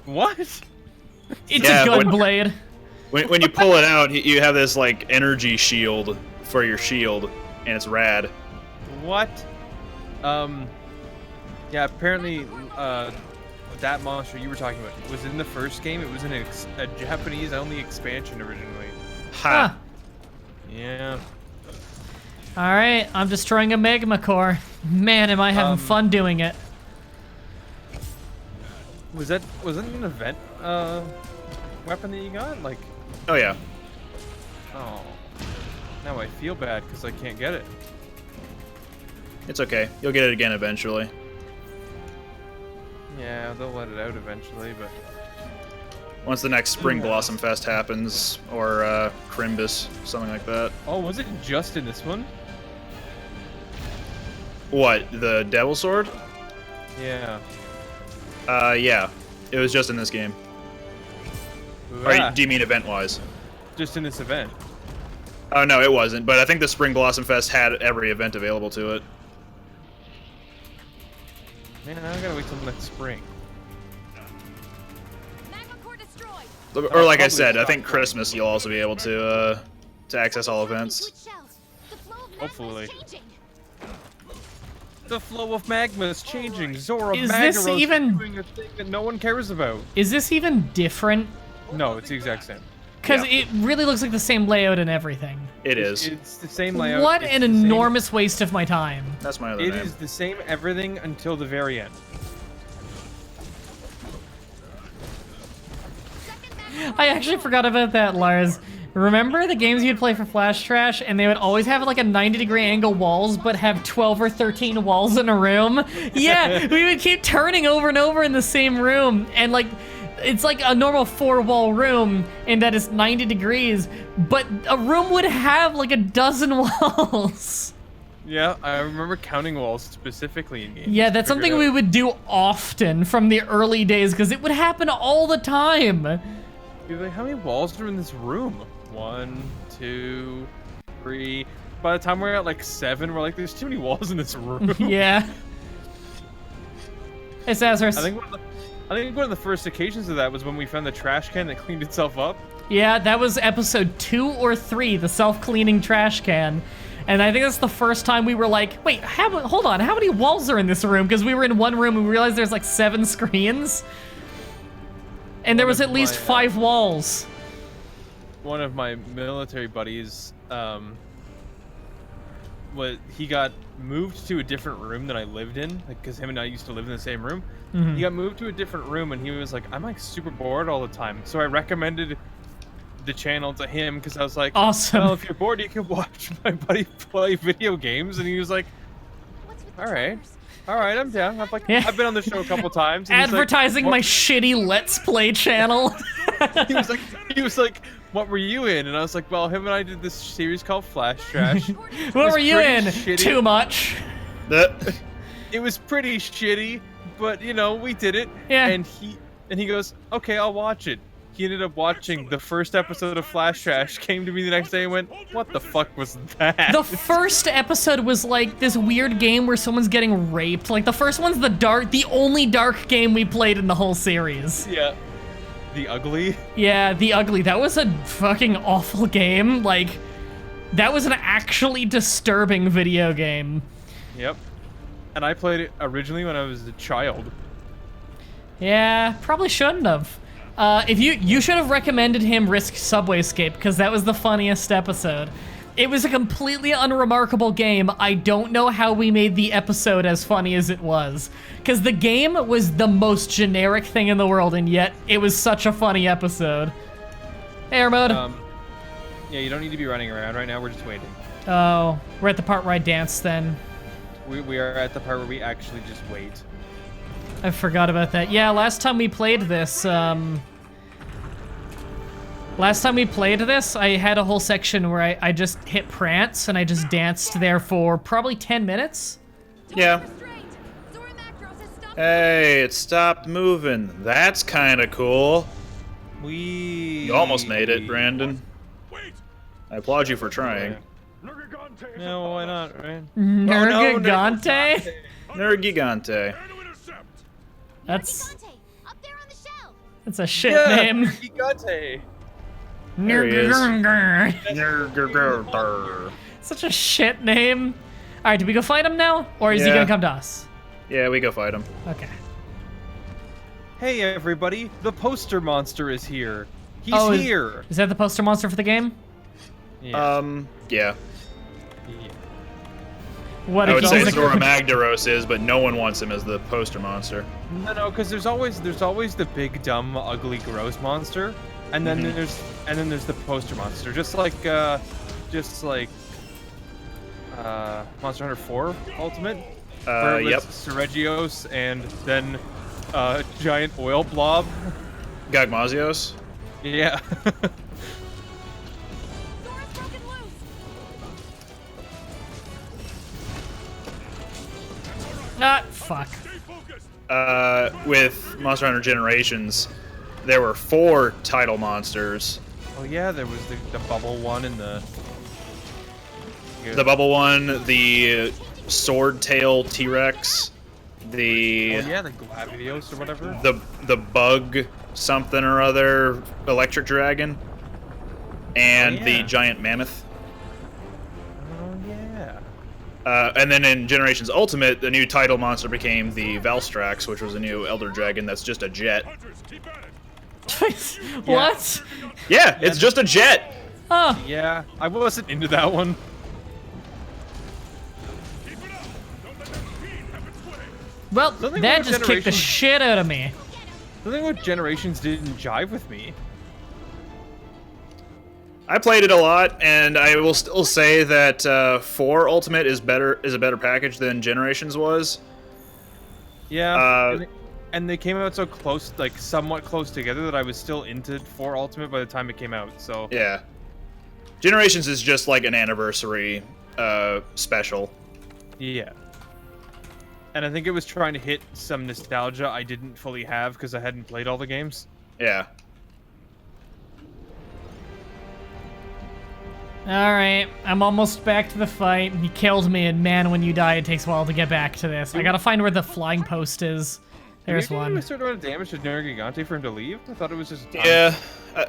What? It's Yeah, a gun blade. When you pull it out, you have this like energy shield for your shield, and it's rad. What? Yeah, apparently, that monster you were talking about was in the first game. It was in a Japanese-only expansion originally. Ha! Yeah. Alright, I'm destroying a magma core. Man, am I having fun doing it. Was that an event weapon that you got? Like, Oh yeah. oh, now I feel bad because I can't get it. It's okay. You'll get it again eventually. Yeah, they'll let it out eventually, but Once the next Spring Blossom Fest happens, or Crimbus, something like that. oh, was it just in this one? What, the Devil Sword? Yeah. Yeah. It was just in this game. Ah, Or do you mean event-wise? just in this event. Oh, no, it wasn't. But I think the Spring Blossom Fest had every event available to it. Man, I gotta wait till next spring. Or like I probably said, I stop think going. Christmas you'll also be able to access all events. Hopefully. The flow of magma is changing. Zorah Is this Magdaros even- doing a thing that no one cares about. Is this even different? No, it's the exact same. Because Yeah. it really looks like the same layout and everything. It is. It's the same layout. What it's an the same- enormous waste of my time. That's my other It name. is the same everything until the very end. I actually forgot about that, Lars. Remember the games you'd play for Flash Trash, and they would always have like a 90-degree angle walls, but have 12 or 13 walls in a room? Yeah, we would keep turning over and over in the same room, and like, it's like a normal 4-wall room, and that is 90 degrees, but a room would have like a dozen walls. Yeah, I remember counting walls specifically in games. Yeah, that's something we would do often from the early days, because it would happen all the time. You're like, how many walls are in this room? 1, 2, 3. By the time we're at like 7, we're like, there's too many walls in this room. Yeah. Hey, Sazras. I think one of the first occasions of that was when we found the trash can that cleaned itself up. Yeah, that was episode 2 or 3, the self-cleaning trash can. And I think that's the first time we were like, wait, hold on, how many walls are in this room? Because we were in one room and we realized there's like 7 screens. And there was at least 5 walls. One of my military buddies, he got moved to a different room than I lived in, because him and I used to live in the same room. Mm-hmm. He got moved to a different room, and he was like, I'm like super bored all the time. So I recommended the channel to him, because I was like, Awesome. well, if you're bored, you can watch my buddy play video games. And he was like, all right, I'm down. Yeah. I've been on the show a couple times. And he's like, Advertising "What-" my shitty Let's Play channel. he was like, what were you in? And I was like, well, him and I did this series called Flash Trash. What were you pretty in? shitty. Too much. It was pretty shitty, but you know, we did it. Yeah. And he goes, okay, I'll watch it. He ended up watching the first episode of Flash Trash, came to me the next day and went, what the fuck was that? The first episode was like this weird game where someone's getting raped. Like the first one's the only dark game we played in the whole series. Yeah. The Ugly. Yeah, The Ugly. That was a fucking awful game. Like, that was an actually disturbing video game. Yep. And I played it originally when I was a child. Yeah, probably shouldn't have. If you should have recommended him Risk Subwayscape, because that was the funniest episode. It was a completely unremarkable game. I don't know how we made the episode as funny as it was. Because the game was the most generic thing in the world, and yet it was such a funny episode. Hey, Air mode. Yeah, you don't need to be running around right now. We're just waiting. Oh, we're at the part where I dance then. We are at the part where we actually just wait. I forgot about that. Yeah, last time we played this, I had a whole section where I just hit prance and I just danced there for probably 10 minutes. Yeah. Hey, it stopped moving. That's kind of cool. You almost made it, Brandon. I applaud you for trying. No, why not, right? Nergigante? Nergigante. That's a shit name. Gigante. There he is. Such a shit name. All right, do we go fight him now, or is he gonna come to us? Yeah, we go fight him. Okay. Hey everybody, the poster monster is here. He's here. Is that the poster monster for the game? Yeah. Yeah. What I if would he's say like- Zorah Magdaros is, but no one wants him as the poster monster. No, because there's always the big, dumb, ugly, gross monster, and then there's the poster monster, just like Monster Hunter 4 Ultimate. Where it was Yep. Seregios and then giant oil blob. Gagmazios. Yeah. Ah, fuck. With Monster Hunter Generations, there were 4 title monsters. Oh yeah, there was the bubble one and the The bubble one, the sword tail T-Rex, the Gladios or whatever. the bug something or other electric dragon, and the giant mammoth. Oh yeah. And then in Generations Ultimate, the new title monster became the Valstrax, which was a new Elder Dragon that's just a jet. What? Yeah, it's just a jet! Oh. Yeah, I wasn't into that one. Well, Something that about just kicked the Generations- shit out of me. The thing with Generations didn't jive with me. I played it a lot, and I will still say that 4 Ultimate is a better package than Generations was. Yeah, and they came out so close, like somewhat close together, that I was still into 4 Ultimate by the time it came out. So Yeah. Generations is just like an anniversary special. yeah, and I think it was trying to hit some nostalgia I didn't fully have because I hadn't played all the games. Yeah. Alright, I'm almost back to the fight. He killed me, and man, when you die, it takes a while to get back to this. I gotta find where the flying post is. There's Did you do one. a certain amount of damage to Nergigante for him to leave? I thought it was just time. Yeah.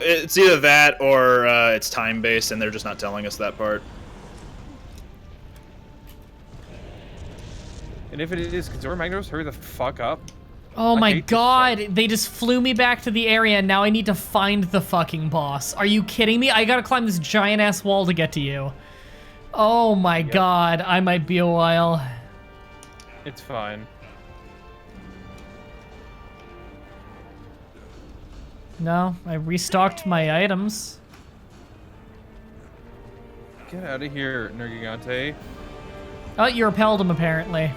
It's either that or it's time-based, and they're just not telling us that part. And if it is, could Zorah Magdaros hurry the fuck up? Oh I my hate this god, they just flew me back to the area, and now I need to find the fucking boss. Are you kidding me? I gotta climb this giant-ass wall to get to you. Oh my god, I might be a while. It's fine. No, I restocked my items. Get out of here, Nergigante. Oh, you repelled him, apparently.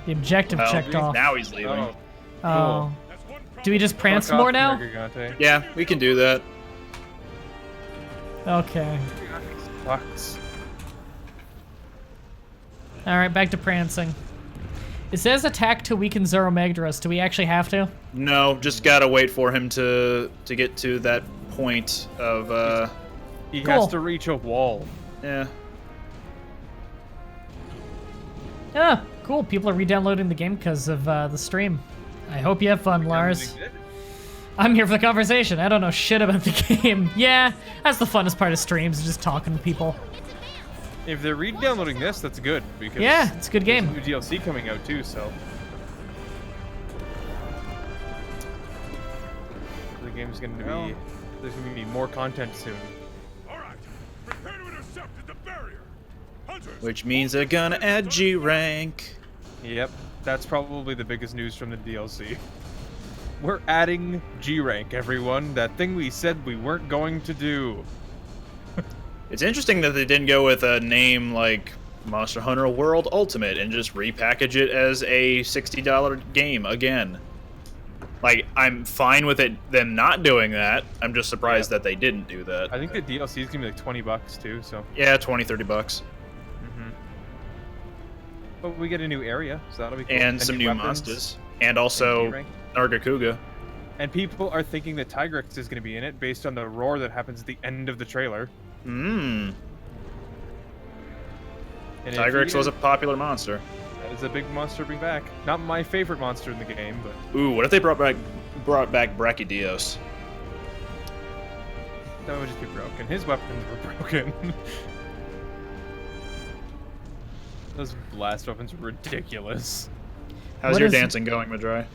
The objective Well, checked off. now he's leaving. Oh, Oh. Do we just prance fuck more off, now? Nergigante. Yeah, we can do that. Okay. Sucks. Alright, back to prancing. It says attack to weaken Zorah Magdaros. Do we actually have to? No, just gotta wait for him to get to that point of, He Cool. has to reach a wall. yeah. Ah, cool. People are re-downloading the game because of the stream. I hope you have fun, Lars. I'm here for the conversation. I don't know shit about the game. Yeah, that's the funnest part of streams, is just talking to people. If they're re-downloading this, that's good because Yeah, it's a good game. there's new DLC coming out too. So game's gonna be. There's gonna be more content soon. All right, prepare to intercept the barrier. Hunters. Which means they're gonna add G rank. Yep, that's probably the biggest news from the DLC. We're adding G rank, everyone. That thing we said we weren't going to do. It's interesting that they didn't go with a name like Monster Hunter World Ultimate and just repackage it as a $60 game again. Like, I'm fine with them not doing that. I'm just surprised that they didn't do that. I think the DLC is gonna be like $20 too. So. Yeah, 20, 30 bucks. But we get a new area, so that'll be cool. And some new weapons, monsters. And also G-rank. Nargacuga. And people are thinking that Tigrex is going to be in it based on the roar that happens at the end of the trailer. Mmm. And Tigrex was a popular monster. That is a big monster to bring back. Not my favorite monster in the game, but... Ooh, what if they brought back Brachydios? That would just be broken. His weapons were broken. Those blast weapons are ridiculous. How's What your is- dancing going, Mah-Dry?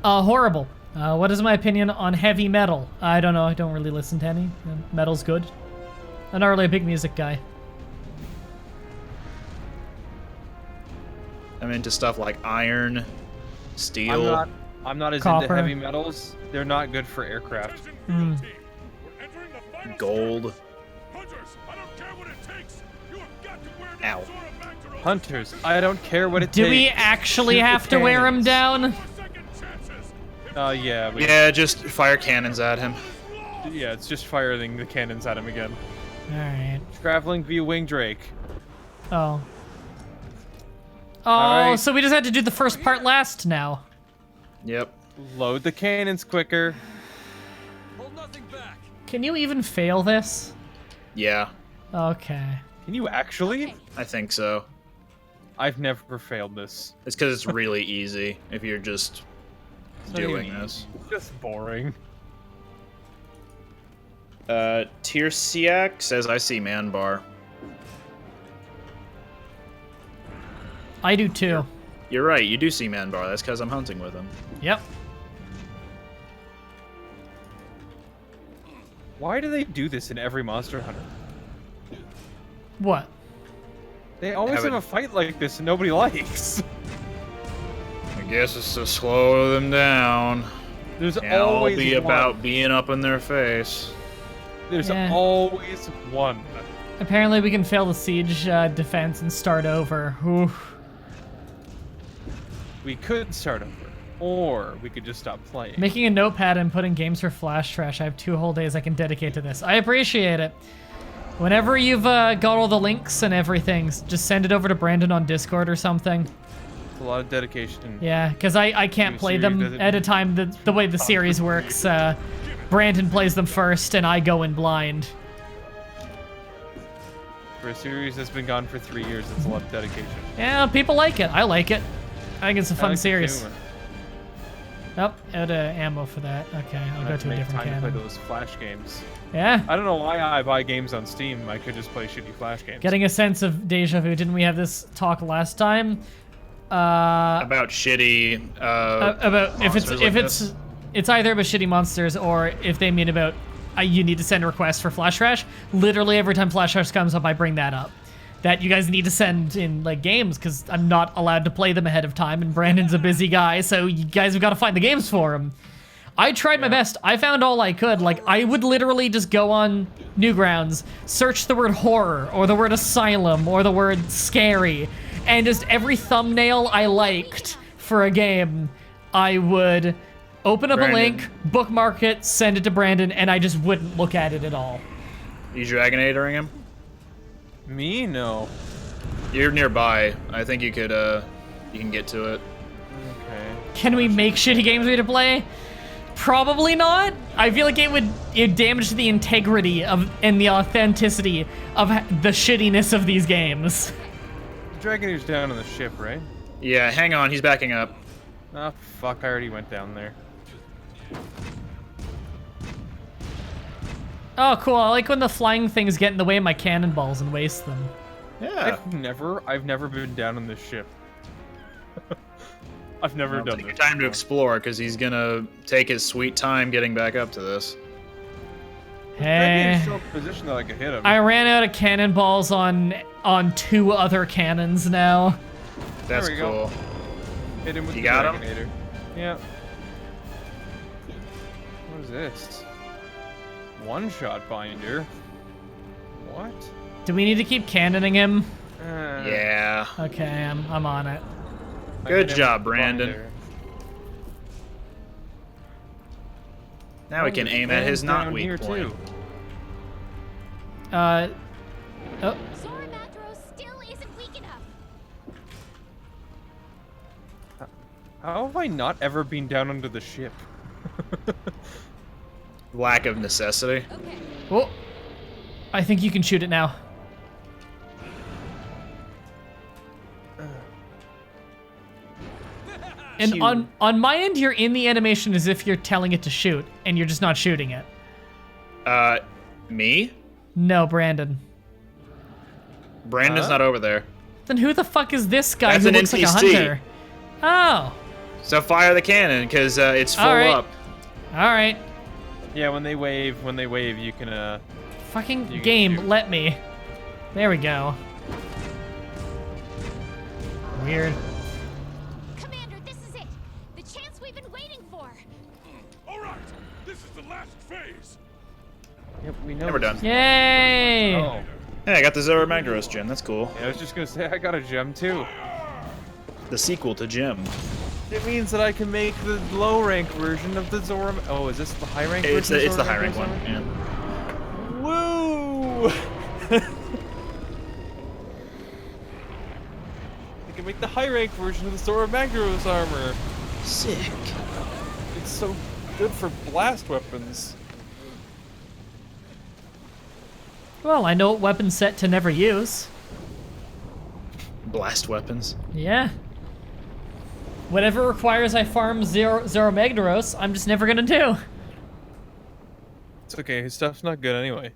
Horrible. What is my opinion on heavy metal? I don't know. I don't really listen to any. Metal's good. I'm not really a big music guy. I'm into stuff like iron, steel. I'm not as Copper. into heavy metals. They're not good for aircraft. Attention, field team. We're entering the final Gold. stages. Hunters, I don't care what it takes. You have got to wear Ow. down Zorah Magdaros. Hunters, I don't care what it Do takes. we actually Shoot the have to wear him cannons. down? Second chances. Yeah, Yeah, just fire cannons at him. yeah, it's just firing the cannons at him again. Alright. Traveling via Wing Drake. Oh. Oh, Alright. so we just had to do the first part last now. Yep. Load the cannons quicker. Can you even fail this? Yeah, Okay. Can you actually? I think so. I've never failed this. It's because it's really easy if you're just It's not doing even this. easy. It's just boring. Tirsiak says, I see man bar. I do too. You're right, you do see man bar. That's because I'm hunting with him. Yep. Why do they do this in every Monster Hunter? What? They always have Haven't- a fight like this and nobody likes. I guess it's to slow them down. There's And I'll always be one. about being up in their face. There's Yeah. always one. Apparently we can fail the siege defense and start over. Oof. We could start over, or we could just stop playing. Making a notepad and putting games for flash trash. I have 2 whole days I can dedicate to this. I appreciate it. Whenever you've got all the links and everything, just send it over to Brandon on Discord or something. It's a lot of dedication. Yeah, because I can't Your play series them doesn't- at a time the way the series works. Brandon plays them first and I go in blind. For a series that's been gone for 3 years, it's a lot of dedication. Yeah, people like it. I like it. I think it's a I fun like the series. humor. Oh, out of ammo for that. Okay, I'll go have to a make different time to play cannon. those Flash games. Yeah. I don't know why I buy games on Steam. I could just play shitty Flash games. Getting a sense of deja vu. Didn't we have this talk last time? About shitty, About if monsters like it's either about shitty monsters or if they mean about you need to send a request for Flash Trash. Literally every time Flash Trash comes up, I bring that up. That you guys need to send in like games because I'm not allowed to play them ahead of time, and Brandon's a busy guy, so you guys have got to find the games for him. I tried my best. I found all I could. Like, I would literally just go on Newgrounds, search the word horror, or the word asylum, or the word scary, and just every thumbnail I liked for a game, I would open up a link, bookmark it, send it to Brandon, and I just wouldn't look at it at all. You Dragonatoring him? Me? No. You're nearby. I think you could, you can get to it. Okay. Can we make shitty games we to play? Probably not. I feel like it would damage the integrity of and the authenticity of the shittiness of these games. The Dragoneer's down on the ship, right? Yeah, hang on, he's backing up. Ah, fuck, I already went down there. Oh, cool. I like when the flying things get in the way of my cannonballs and waste them. Yeah. I've never been down on this ship. I've never done Take your this. time to before. explore, because he's gonna take his sweet time getting back up to this. I'd be in a Hey, strong position that I could hit him. I ran out of cannonballs on 2 other cannons now. That's we go. cool. Hit him with You the got him? Dragonator. Yeah. What is this? One-shot binder. What? Do we need to keep cannoning him? Yeah. Okay, I'm on it. I Good hit him job, with the Brandon. binder. Now we Oh, can there's aim at his fans not down weak here, point. too. Oh, Zorah Magdaros still isn't weak enough. How have I not ever been down under the ship? Lack of necessity. Okay. oh, I think you can shoot it now. And Shoot. on my end, you're in the animation as if you're telling it to shoot, and you're just not shooting it. Me? No, Brandon. Brandon's not over there. Then who the fuck is this guy That's who an looks like a NPC. hunter? Oh, So fire the cannon, because it's full All right. up. all right. Yeah, when they wave, you can Fucking You can game, shoot. let me. There we go. Weird. Commander, this is it. The chance we've been waiting for. All right, this is the last phase. Yep, we know. Never this done. is- Yay! Oh. Hey, I got the Zorah Magdaros gem. That's cool. Yeah, I was just gonna say I got a gem too. The sequel to Gem. It means that I can make the low rank version of the Zorah. Oh, is this the high rank It's version? the, it's the Zorah high rank one. Magdaros Yeah. armor? Woo! I can make the high rank version of the Zorah Magdaros armor. Sick. It's so good for blast weapons. Well, I know what weapon set to never use. Blast weapons. Yeah. Whatever requires I farm Zorah Magdaros, I'm just never gonna do. It's okay, his stuff's not good anyway.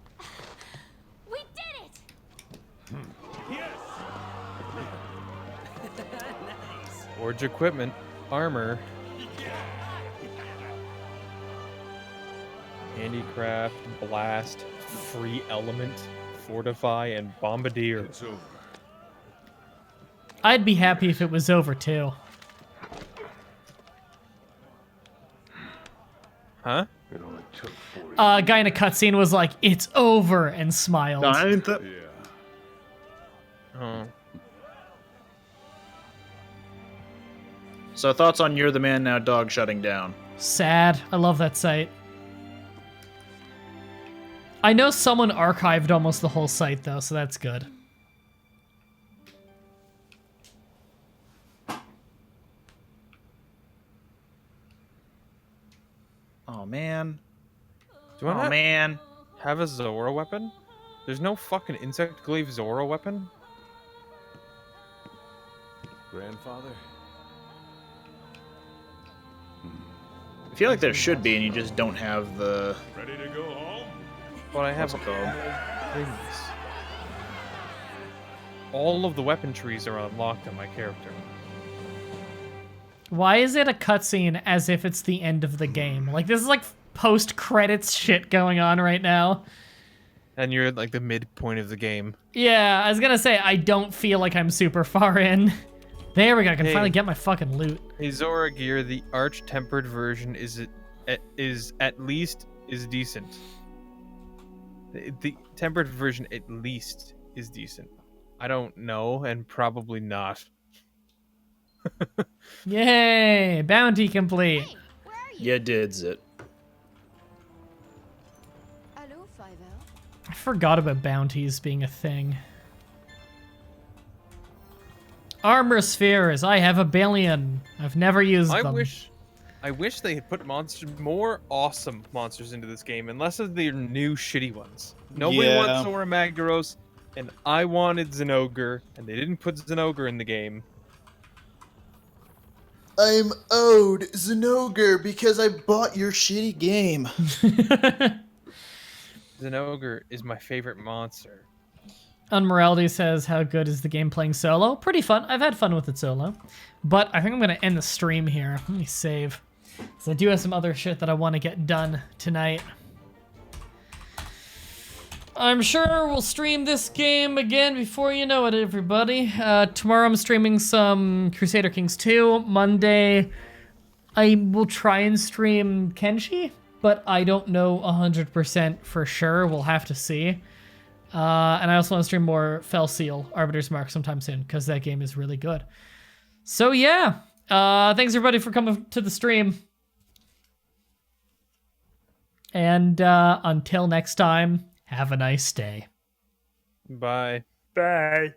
We did it. Forge equipment, armor, handicraft, blast, free element, fortify, and bombardier. It's over. I'd be happy if it was over too. Huh? It only took 40. A guy in a cutscene was like, "It's over," and smiled. No, I didn't. Yeah. Oh. So thoughts on You're the Man Now Dog shutting down? Sad. I love that site. I know someone archived almost the whole site though, so that's good. Oh man. Do I Oh not man. have a Zorah weapon? There's no fucking insect glaive Zorah weapon? Grandfather? I feel like there should be, and you just don't have the. Ready to go home? But I have What's it called? things. All of the weapon trees are unlocked on my character. Why is it a cutscene as if it's the end of the game? Like, this is like post-credits shit going on right now. And you're at like the midpoint of the game. Yeah, I was gonna say, I don't feel like I'm super far in. There we go, I can Hey. finally get my fucking loot. Hey Zorah gear, the arch tempered version is at least decent. The tempered version at least is decent. I don't know, and probably not. Yay, bounty complete. Hey, where are you? You dids it. Hello, 5L. I forgot about bounties being a thing. Armor spheres, I have a billion. I've never used I them. wish they had put more awesome monsters into this game, and less of the new shitty ones. Nobody Yeah. wants Zorah Magdaros, and I wanted Zinogre, and they didn't put Zinogre in the game. I'm owed Zinogre because I bought your shitty game. Zinogre is my favorite monster. Unmorality says, how good is the game playing solo? Pretty fun. I've had fun with it solo. But I think I'm going to end the stream here. Let me save. Because I do have some other shit that I want to get done tonight. I'm sure we'll stream this game again before you know it, everybody. Tomorrow I'm streaming some Crusader Kings 2. Monday, I will try and stream Kenshi, but I don't know 100% for sure. We'll have to see. And I also want to stream more Fell Seal, Arbiter's Mark sometime soon, because that game is really good. So yeah, thanks everybody for coming to the stream. And until next time, have a nice day. Bye. Bye.